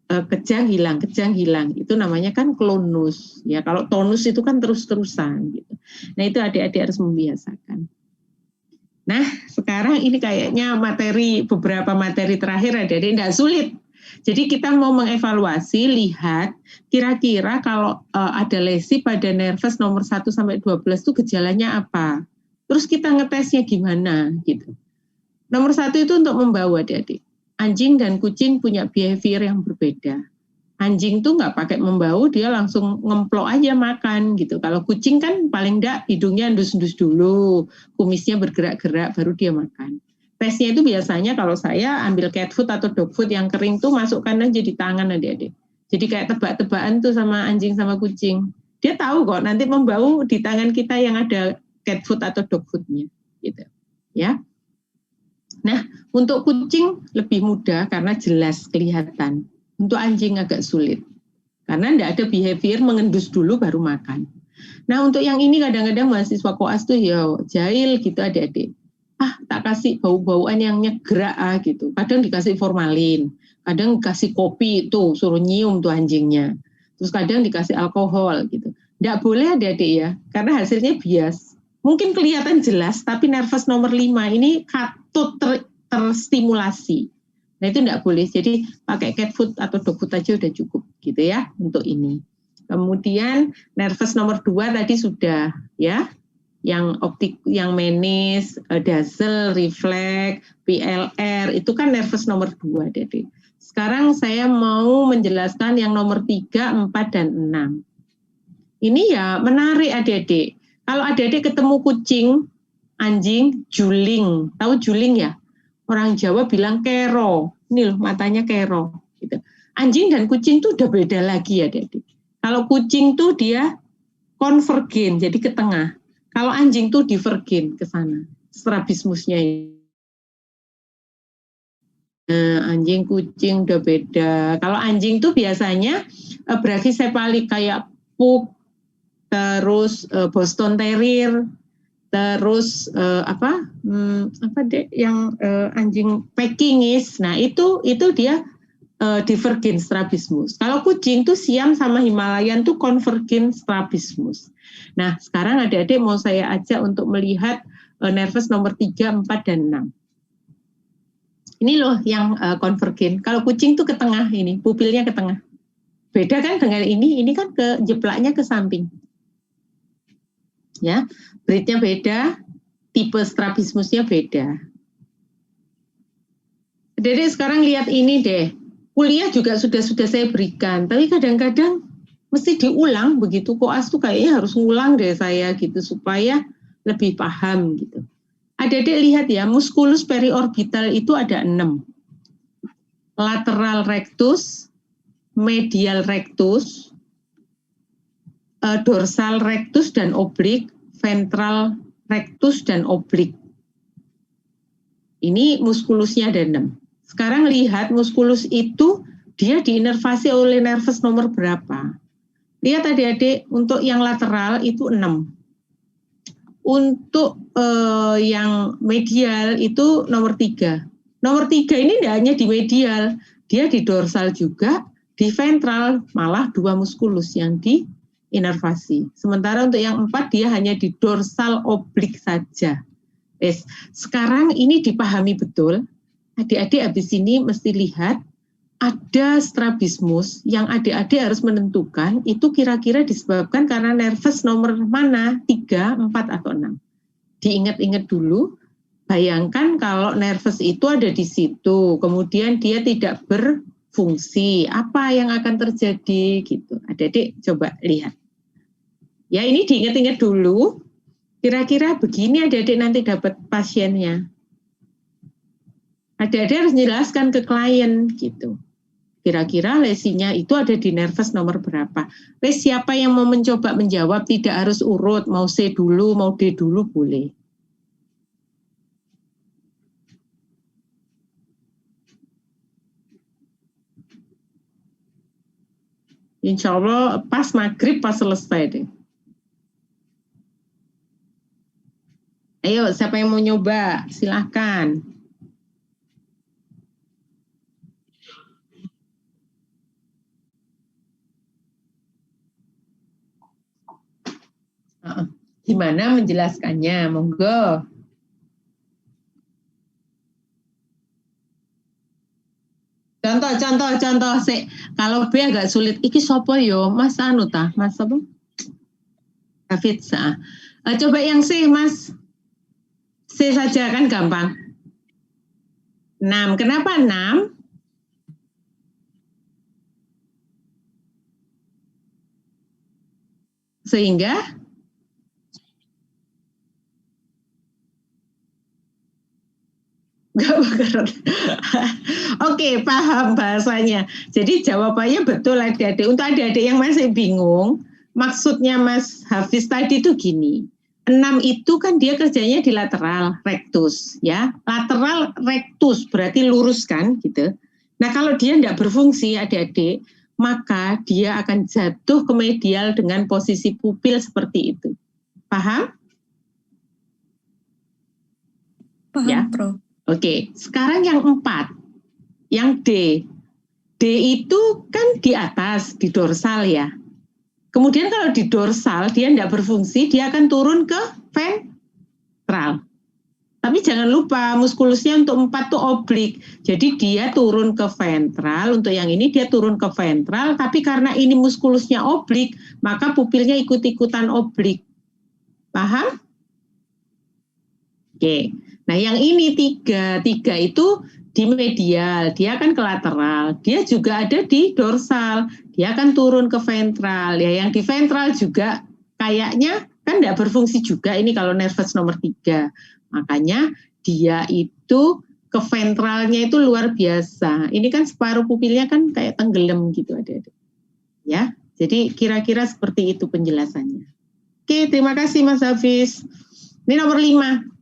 Kejang hilang, itu namanya kan klonus. Ya, kalau tonus itu kan terus-terusan gitu. Nah, itu adik-adik harus membiasakan. Nah, sekarang ini kayaknya beberapa materi terakhir adik-adik tidak sulit. Jadi kita mau mengevaluasi, lihat kira-kira kalau ada lesi pada nervus nomor 1 sampai 12 itu gejalanya apa. Terus kita ngetesnya gimana gitu. Nomor 1 itu untuk membau adik-adik. Anjing dan kucing punya behavior yang berbeda. Anjing tuh nggak pakai membau, dia langsung ngemplok aja makan gitu. Kalau kucing kan paling enggak hidungnya endus-endus dulu, kumisnya bergerak-gerak, baru dia makan. Tesnya itu biasanya kalau saya ambil cat food atau dog food yang kering tuh masukkan aja di tangan adik-adik. Jadi kayak tebak-tebakan tuh sama anjing sama kucing. Dia tahu kok nanti membau di tangan kita yang ada cat food atau dog foodnya gitu. Ya. Nah, untuk kucing lebih mudah karena jelas kelihatan. Untuk anjing agak sulit. Karena tidak ada behavior mengendus dulu baru makan. Nah, untuk yang ini kadang-kadang mahasiswa koas tuh ya jahil gitu adik-adik. Tak kasih bau-bauan yang nyegerak gitu. Kadang dikasih formalin, kadang dikasih kopi tuh suruh nyium tuh anjingnya. Terus kadang dikasih alkohol gitu. Tidak boleh adik-adik ya, karena hasilnya bias. Mungkin kelihatan jelas, tapi nervus nomor 5 ini katut terstimulasi. Nah itu tidak boleh, jadi pakai cat food atau dog food aja udah cukup gitu ya untuk ini. Kemudian nervus nomor 2 tadi sudah ya, yang optik, yang menis, dazzle, refleks, PLR, itu kan nervus nomor 2 adik-adik. Sekarang saya mau menjelaskan yang nomor 3, 4, dan 6. Ini ya menarik adik-adik. Kalau adik-adik ketemu kucing, anjing, juling. Tahu juling ya? Orang Jawa bilang kero. Ini loh matanya kero. Gitu. Anjing dan kucing tuh udah beda lagi adik-adik. Kalau kucing tuh dia konvergen, jadi ke tengah. Kalau anjing tuh divergen ke sana. Strabismusnya ini. Anjing kucing udah beda. Kalau anjing tuh biasanya brachycephalic kayak pug, terus Boston Terrier, terus yang anjing Pekingese. Nah itu dia divergen strabismus. Kalau kucing tuh Siam sama Himalayan tuh konvergen strabismus. Nah sekarang adik-adik mau saya ajak untuk melihat nervus nomor 3, 4, dan 6. Ini loh yang konvergen. Kalau kucing tuh ke tengah ini, pupilnya ke tengah. Beda kan dengan ini kan jeplaknya ke samping. Ya, breednya beda, tipe strabismusnya beda. Jadi sekarang lihat ini deh, kuliah juga sudah saya berikan, tapi kadang-kadang mesti diulang begitu koas tuh kayaknya harus ngulang deh saya gitu supaya lebih paham gitu. Adik-adik lihat ya, musculus periorbital itu ada 6. Lateral rectus, medial rectus, dorsal rectus dan oblik, ventral rectus dan oblik. Ini muskulusnya ada 6. Sekarang lihat muskulus itu dia diinervasi oleh nervus nomor berapa? Lihat adik-adik, untuk yang lateral itu 6. Untuk yang medial itu nomor 3. Nomor 3 ini tidak hanya di medial, dia di dorsal juga, di ventral, malah 2 muskulus yang diinervasi. Sementara untuk yang 4 dia hanya di dorsal oblik saja. Sekarang ini dipahami betul, adik-adik habis ini mesti lihat ada strabismus yang adik-adik harus menentukan itu kira-kira disebabkan karena nervus nomor mana, 3, 4, atau 6. Diingat-ingat dulu, bayangkan kalau nervus itu ada di situ, kemudian dia tidak berfungsi, apa yang akan terjadi gitu. Adik-adik coba lihat. Ya ini diingat-ingat dulu, kira-kira begini adik-adik nanti dapat pasiennya. Adik-adik harus jelaskan ke klien gitu. Kira-kira lesinya itu ada di nervus nomor berapa. Siapa yang mau mencoba menjawab, tidak harus urut, mau C dulu, mau D dulu boleh. Insya Allah pas maghrib pas selesai deh. Ayo, siapa yang mau nyoba? Silahkan. Gimana menjelaskannya? Monggo. Contoh. Kalau B agak sulit. Iki sopo yo, Mas Anu ta? Mas apa? Hafid. Coba yang C, Mas. C saja kan gampang. 6. Kenapa 6? Sehingga Oke, paham bahasanya. Jadi jawabannya betul adik-adik. Untuk adik-adik yang masih bingung, maksudnya Mas Hafiz tadi itu gini. 6 itu kan dia kerjanya di lateral rectus, ya. Lateral rectus berarti lurus kan, gitu. Nah, kalau dia tidak berfungsi adik-adik, maka dia akan jatuh ke medial dengan posisi pupil seperti itu. Paham? Paham, ya? Pro. Oke, sekarang yang 4, yang D. D itu kan di atas, di dorsal ya. Kemudian kalau di dorsal dia tidak berfungsi, dia akan turun ke ventral. Tapi jangan lupa muskulusnya untuk 4 tuh oblik. Jadi dia turun ke ventral, untuk yang ini dia turun ke ventral, tapi karena ini muskulusnya oblik, maka pupilnya ikut-ikutan oblik. Paham? Oke. Nah, yang ini 3 itu di medial, dia akan ke lateral. Dia juga ada di dorsal, dia akan turun ke ventral. Ya, yang di ventral juga kayaknya kan tidak berfungsi juga ini kalau nervus nomor 3. Makanya dia itu ke ventralnya itu luar biasa. Ini kan separuh pupilnya kan kayak tenggelam gitu adik-adik. Ya, jadi kira-kira seperti itu penjelasannya. Oke, terima kasih Mas Hafiz. Ini nomor 5.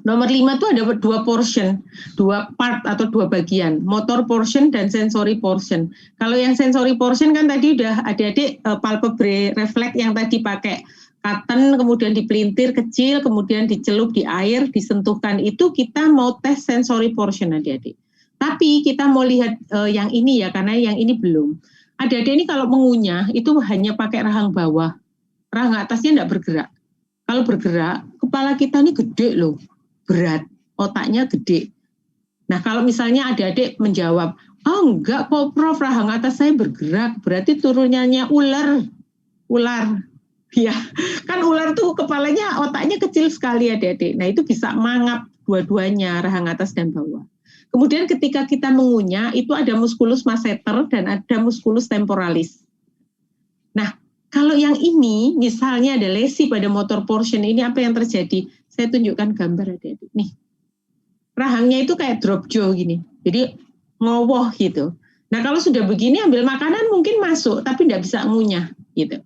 Nomor 5 itu ada 2 portion, 2 part atau 2 bagian, motor portion dan sensory portion. Kalau yang sensory portion kan tadi udah adik-adik palpebrae refleks yang tadi pakai cotton, kemudian dipelintir kecil, kemudian dicelup di air, disentuhkan, itu kita mau tes sensory portion adik-adik. Tapi kita mau lihat yang ini ya, karena yang ini belum. Adik-adik ini kalau mengunyah itu hanya pakai rahang bawah, rahang atasnya tidak bergerak. Kalau bergerak, kepala kita ini gede loh. Berat, otaknya gede. Nah, kalau misalnya adik-adik menjawab, oh enggak kok Prof, rahang atas saya bergerak, berarti turunannya ular. Ya, kan ular tuh kepalanya, otaknya kecil sekali adik-adik. Nah, itu bisa mangap dua-duanya, rahang atas dan bawah. Kemudian ketika kita mengunyah, itu ada musculus masseter dan ada musculus temporalis. Nah, kalau yang ini, misalnya ada lesi pada motor portion, ini apa yang terjadi? Saya tunjukkan gambar adik-adik. Nih, rahangnya itu kayak drop jaw gini. Jadi ngowoh gitu. Nah, kalau sudah begini ambil makanan mungkin masuk, tapi tidak bisa ngunyah gitu.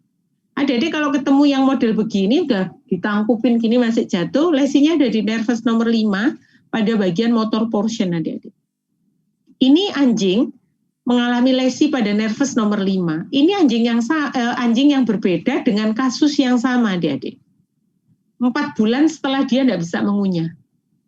Adik-adik kalau ketemu yang model begini, udah ditangkupin gini masih jatuh, lesinya ada di nervus nomor 5 pada bagian motor portion adik-adik. Ini anjing mengalami lesi pada nervus nomor 5. Ini anjing yang berbeda dengan kasus yang sama adik-adik. 4 bulan setelah dia tidak bisa mengunyah.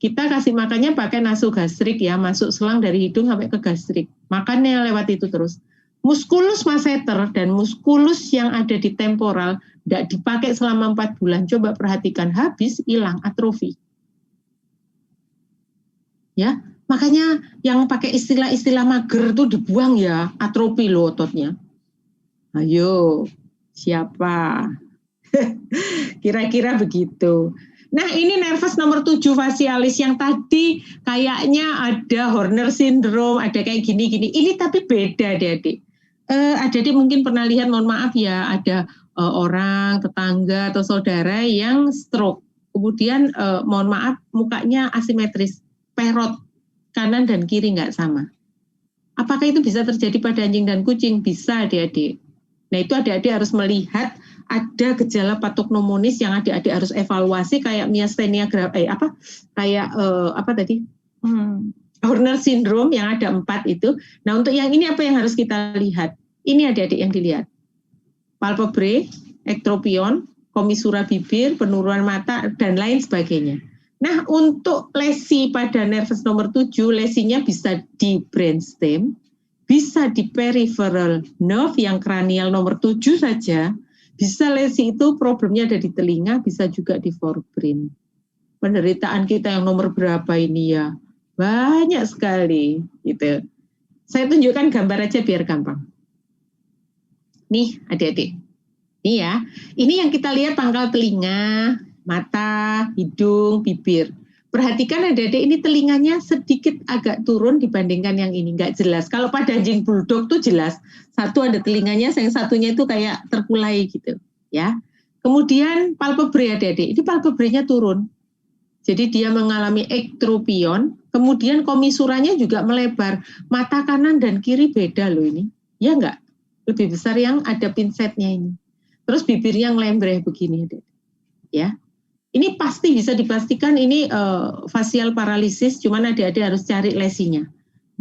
Kita kasih makannya pakai nasogastrik ya, masuk selang dari hidung sampai ke gastrik. Makannya lewat itu terus. Musculus masseter dan musculus yang ada di temporal tidak dipakai selama 4 bulan. Coba perhatikan, habis, hilang, atrofi. Ya, makanya yang pakai istilah-istilah mager itu dibuang ya, atrofi loh ototnya. Ayo, siapa? Kira-kira begitu. Nah, ini nervus nomor 7 facialis yang tadi kayaknya ada Horner syndrome, ada kayak gini-gini. Ini tapi beda adik-adik. Adik-adik mungkin pernah lihat, mohon maaf ya, ada orang, tetangga atau saudara yang stroke. Kemudian mohon maaf mukanya asimetris, perot kanan dan kiri nggak sama. Apakah itu bisa terjadi pada anjing dan kucing? Bisa adik-adik. Nah, itu adik-adik harus melihat ada gejala patognomonis yang adik-adik harus evaluasi kayak miastenia Horner syndrome yang ada 4 itu. Nah, untuk yang ini apa yang harus kita lihat? Ini adik-adik yang dilihat. Palpebrae, ektropion, komisura bibir, penurunan mata, dan lain sebagainya. Nah, untuk lesi pada nervus nomor 7, lesinya bisa di brainstem, bisa di peripheral nerve yang kranial nomor 7 saja, bisa lesi itu problemnya ada di telinga, bisa juga di forebrain. Penderitaan kita yang nomor berapa ini ya? Banyak sekali gitu. Saya tunjukkan gambar aja biar gampang. Nih adik-adik, nih ya, ini yang kita lihat pangkal telinga, mata, hidung, bibir. Perhatikan adik-adik, ini telinganya sedikit agak turun dibandingkan yang ini, nggak jelas. Kalau pada anjing bulldog tuh jelas, satu ada telinganya, yang satunya itu kayak terkulai gitu, ya. Kemudian palpebrae adik-adik, ini palpebrae-nya turun. Jadi dia mengalami ektropion, kemudian komisuranya juga melebar. Mata kanan dan kiri beda loh ini, ya nggak? Lebih besar yang ada pinsetnya ini. Terus bibirnya ngelembreh begini, ya. Ini pasti bisa dipastikan ini facial paralysis, cuman adik-adik harus cari lesinya.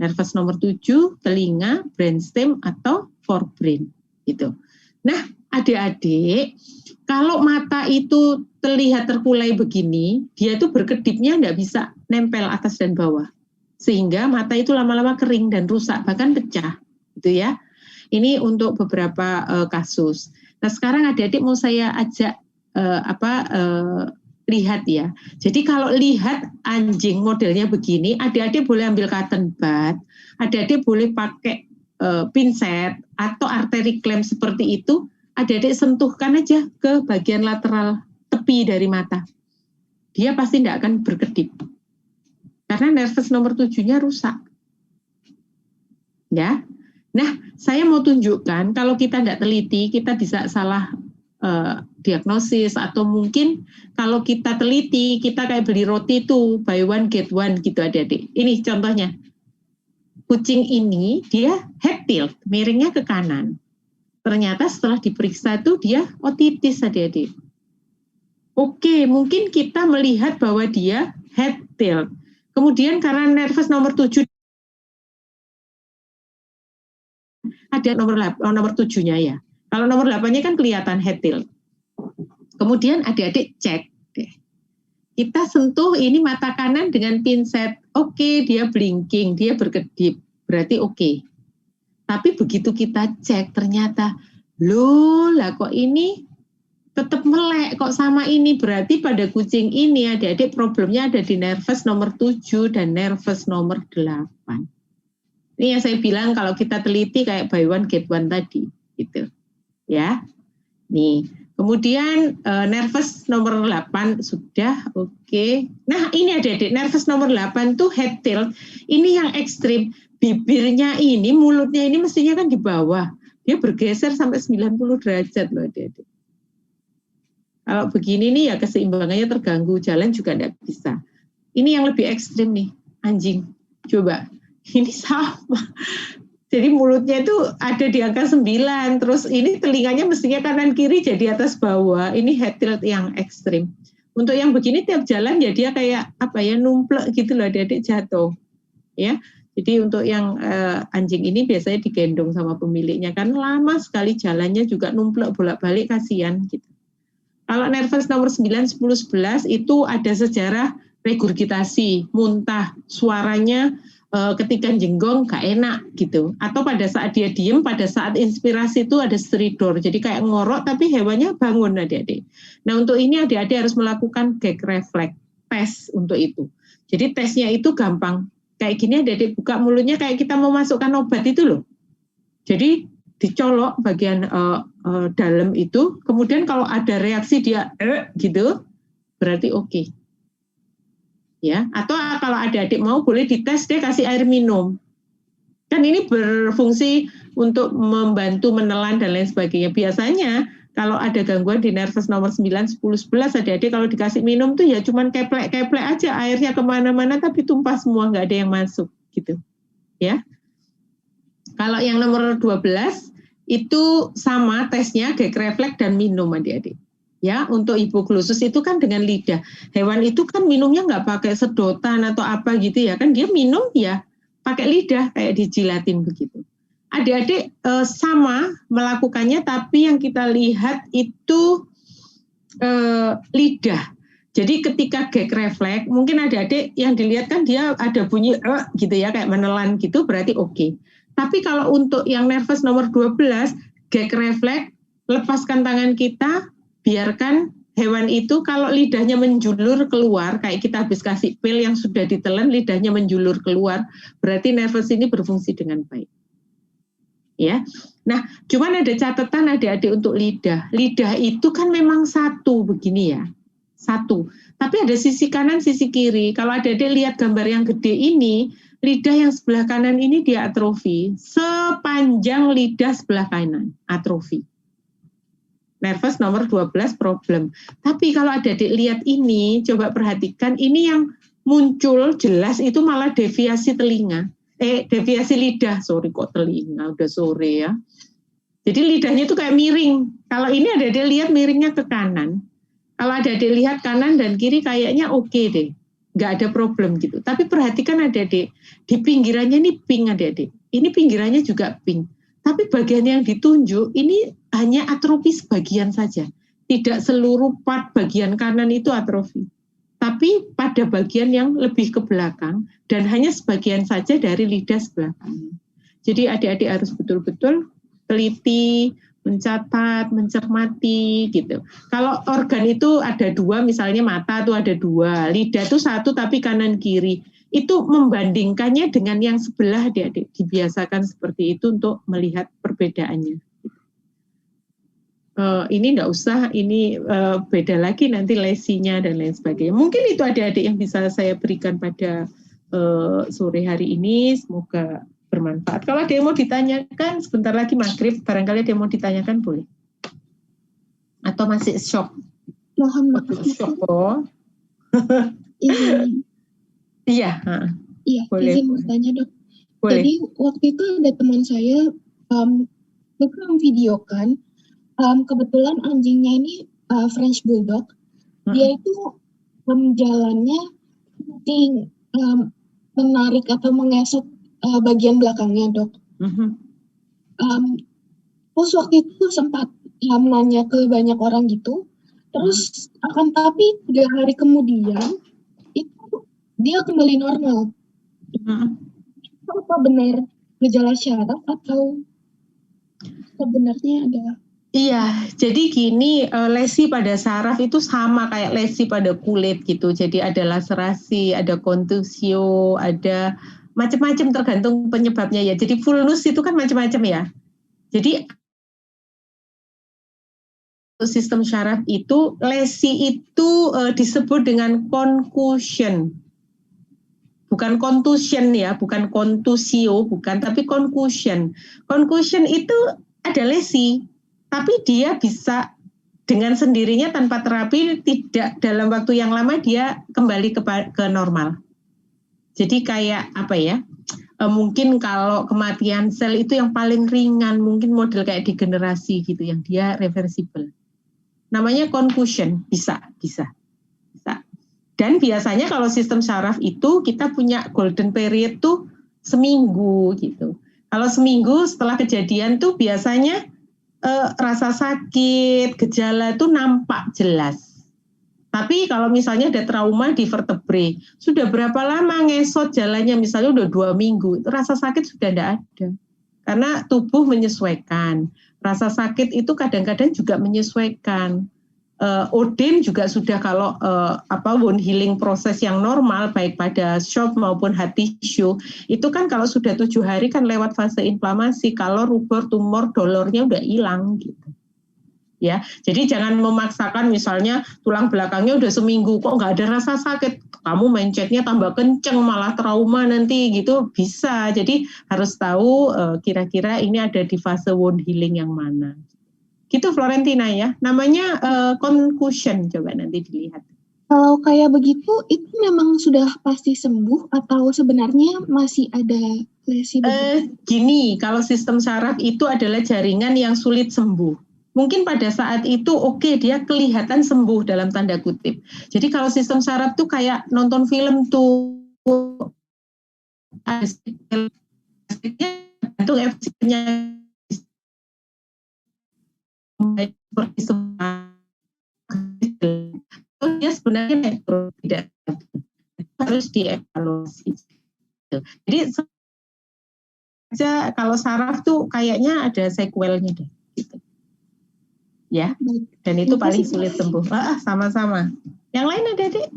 Nervus nomor 7, telinga, brainstem atau forebrain gitu. Nah, adik-adik, kalau mata itu terlihat terkulai begini, dia itu berkedipnya nggak bisa nempel atas dan bawah. Sehingga mata itu lama-lama kering dan rusak, bahkan pecah, gitu ya. Ini untuk beberapa kasus. Nah sekarang adik-adik mau saya ajak lihat ya. Jadi kalau lihat anjing modelnya begini, adik-adik boleh ambil cotton bud, adik-adik boleh pakai pinset atau arteri clamp seperti itu, adik-adik sentuhkan aja ke bagian lateral tepi dari mata. Dia pasti tidak akan berkedip. Karena nervus nomor 7-nya rusak. Ya. Nah, saya mau tunjukkan kalau kita tidak teliti, kita bisa salah diagnosis atau mungkin kalau kita teliti, kita kayak beli roti itu buy one get one gitu adik-adik. Ini contohnya. Kucing ini dia head tilt, miringnya ke kanan. Ternyata setelah diperiksa itu dia otitis adik-adik. Oke, mungkin kita melihat bahwa dia head tilt. Kemudian karena nervus nomor 7 ada nomor 7-nya ya. Kalau nomor 8-nya kan kelihatan head tilt. Kemudian adik-adik cek deh. Kita sentuh ini mata kanan dengan pinset. Oke, dia blinking, dia berkedip. Berarti oke. Tapi begitu kita cek ternyata, loh lah kok ini tetap melek kok sama ini. Berarti pada kucing ini adik-adik problemnya ada di nervus nomor 7 dan nervus nomor 8. Ini yang saya bilang kalau kita teliti kayak buy one get one tadi, gitu, ya. Nih, kemudian nervus nomor 8 sudah, oke. Nah ini adik-adik, nervus nomor 8 tuh head tilt. Ini yang ekstrim, bibirnya ini, mulutnya ini mestinya kan di bawah. Dia bergeser sampai 90 derajat loh adik-adik. Kalau begini nih ya keseimbangannya terganggu, jalan juga tidak bisa. Ini yang lebih ekstrim nih, anjing. Coba. Ini sama. Jadi mulutnya itu ada di angka 9, terus ini telinganya mestinya kanan kiri jadi atas bawah. Ini head tilt yang ekstrim. Untuk yang begini tiap jalan ya dia kayak apa ya numplek gitu loh, adik-adik jatuh. Ya. Jadi untuk yang anjing ini biasanya digendong sama pemiliknya kan lama sekali jalannya juga numplek bolak-balik kasihan gitu. Kalau nervus nomor 9, 10, 11 itu ada sejarah regurgitasi, muntah, suaranya ketika jenggong gak enak gitu. Atau pada saat dia diem, pada saat inspirasi itu ada stridor. Jadi kayak ngorok tapi hewannya bangun adik-adik. Nah untuk ini adik-adik harus melakukan gag reflex, tes untuk itu. Jadi tesnya itu gampang. Kayak gini adik-adik buka mulutnya kayak kita mau masukkan obat itu loh. Jadi dicolok bagian dalam itu, kemudian kalau ada reaksi dia gitu, berarti oke. Ya, atau kalau adik-adik mau boleh dites deh kasih air minum. Kan ini berfungsi untuk membantu menelan dan lain sebagainya. Biasanya kalau ada gangguan di nervus nomor 9, 10, 11 adik-adik kalau dikasih minum tuh ya cuman keplek-keplek aja, airnya kemana-mana tapi tumpah semua, nggak ada yang masuk gitu. Ya. Kalau yang nomor 12 itu sama tesnya gag reflex dan minum adik-adik. Ya, untuk hipoglosus itu kan dengan lidah. Hewan itu kan minumnya nggak pakai sedotan atau apa gitu ya. Kan dia minum ya pakai lidah kayak dijilatin begitu. adik-adik sama melakukannya, tapi yang kita lihat itu lidah. Jadi ketika gag refleks, mungkin adik-adik yang dilihat kan dia ada bunyi gitu ya, kayak menelan gitu, berarti oke. Tapi kalau untuk yang nervous nomor 12, gag refleks, lepaskan tangan kita, biarkan hewan itu kalau lidahnya menjulur keluar, kayak kita habis kasih pil yang sudah ditelan, lidahnya menjulur keluar, berarti nervous ini berfungsi dengan baik. Ya, nah cuman ada catatan adik-adik untuk lidah. Lidah itu kan memang satu begini ya. Satu, tapi ada sisi kanan, sisi kiri. Kalau adik-adik lihat gambar yang gede ini, lidah yang sebelah kanan ini dia atrofi, sepanjang lidah sebelah kanan, atrofi. Nervous nomor 12 problem. Tapi kalau adik-adik lihat ini, coba perhatikan, ini yang muncul jelas itu malah deviasi telinga. Deviasi lidah, sorry kok telinga, udah sore ya. Jadi lidahnya itu kayak miring. Kalau ini adik-adik lihat miringnya ke kanan. Kalau adik-adik lihat kanan dan kiri kayaknya oke deh, nggak ada problem gitu. Tapi perhatikan adik-adik, di pinggirannya ini pink adik-adik. Ini pinggirannya juga pink. Tapi bagian yang ditunjuk ini hanya atrofi sebagian saja. Tidak seluruh part bagian kanan itu atrofi. Tapi pada bagian yang lebih ke belakang dan hanya sebagian saja dari lidah sebelah kanan. Jadi adik-adik harus betul-betul teliti, mencatat, mencermati gitu. Kalau organ itu ada dua, misalnya mata itu ada dua, lidah itu satu tapi kanan kiri. Itu membandingkannya dengan yang sebelah adik-adik. Dibiasakan seperti itu untuk melihat perbedaannya. Ini enggak usah, ini beda lagi nanti lesinya dan lain sebagainya. Mungkin itu adik-adik yang bisa saya berikan pada sore hari ini. Semoga bermanfaat. Kalau ada yang mau ditanyakan, sebentar lagi maghrib, barangkali ada yang mau ditanyakan boleh. Atau masih shock? Mohon maaf. Shock kok. Izin. Iya. Iya, boleh. izin bertanya dok. Boleh. Jadi waktu itu ada teman saya memvideokan, kebetulan anjingnya ini French Bulldog. Dia itu jalannya seperti menarik atau mengesot bagian belakangnya dok. Terus waktu itu sempat nanya ke banyak orang gitu. Terus akan tapi 3 hari kemudian itu dia kembali normal. Apa benar gejala syaraf atau sebenarnya ada? Iya, jadi gini, lesi pada saraf itu sama kayak lesi pada kulit gitu. Jadi ada laserasi, ada kontusio, ada macam-macam tergantung penyebabnya ya. Jadi vulnus itu kan macam-macam ya. Jadi sistem syaraf itu, lesi itu disebut dengan concussion. Bukan contusion ya, bukan kontusio, bukan, tapi concussion. Concussion itu ada lesi, tapi dia bisa dengan sendirinya tanpa terapi, tidak dalam waktu yang lama dia kembali ke normal. Jadi kayak apa ya, mungkin kalau kematian sel itu yang paling ringan, mungkin model kayak degenerasi gitu, yang dia reversible. Namanya concussion, bisa. Dan biasanya kalau sistem syaraf itu kita punya golden period tuh seminggu gitu. Kalau seminggu setelah kejadian tuh biasanya rasa sakit, gejala tuh nampak jelas. Tapi kalau misalnya ada trauma di vertebrae, sudah berapa lama ngesot jalannya, misalnya udah 2 minggu, itu rasa sakit sudah tidak ada. Karena tubuh menyesuaikan. Rasa sakit itu kadang-kadang juga menyesuaikan. Odin juga sudah kalau wound healing proses yang normal, baik pada shock maupun hard tissue, itu kan kalau sudah 7 hari kan lewat fase inflamasi, kalau rubor, tumor, dolornya udah hilang gitu. Ya, jadi jangan memaksakan misalnya tulang belakangnya udah seminggu kok nggak ada rasa sakit, kamu mencetnya tambah kenceng malah trauma nanti gitu, bisa. Jadi harus tahu kira-kira ini ada di fase wound healing yang mana. Gitu Florentina ya, namanya concussion, coba nanti dilihat. Kalau kayak begitu, itu memang sudah pasti sembuh atau sebenarnya masih ada lesi? Gini, kalau sistem saraf itu adalah jaringan yang sulit sembuh. Mungkin pada saat itu oke, dia kelihatan sembuh dalam tanda kutip. Jadi kalau sistem saraf tuh kayak nonton film tuh, tergantung efisiennya seperti semua. Dia sebenarnya netral, tidak harus dievaluasi. Jadi saja kalau saraf tuh kayaknya ada sequelnya deh, gitu. Ya, dan itu paling sulit sembuh. Sama-sama. Yang lain ada, Dek?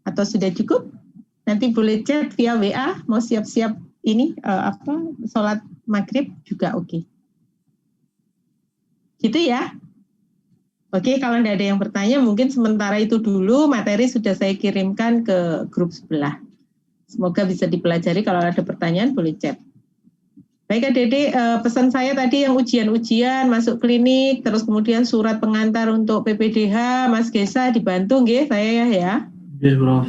Atau sudah cukup? Nanti boleh chat via WA. Mau siap-siap ini sholat maghrib juga oke. Gitu ya. Oke, kalau tidak ada yang bertanya, mungkin sementara itu dulu. Materi sudah saya kirimkan ke grup sebelah. Semoga bisa dipelajari. Kalau ada pertanyaan, boleh chat. Baik, Dede, pesan saya tadi yang ujian-ujian, masuk klinik, terus kemudian surat pengantar untuk PPDH, Mas Gesa dibantu, nggih, saya ya. Oke, Prof.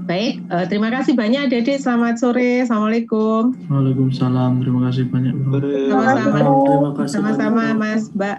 Baik, terima kasih banyak, Dede. Selamat sore. Assalamualaikum. Waalaikumsalam. Terima kasih banyak, Prof. Sama-sama. Terima kasih Sama-sama, banyak, Prof. Mas, Mbak.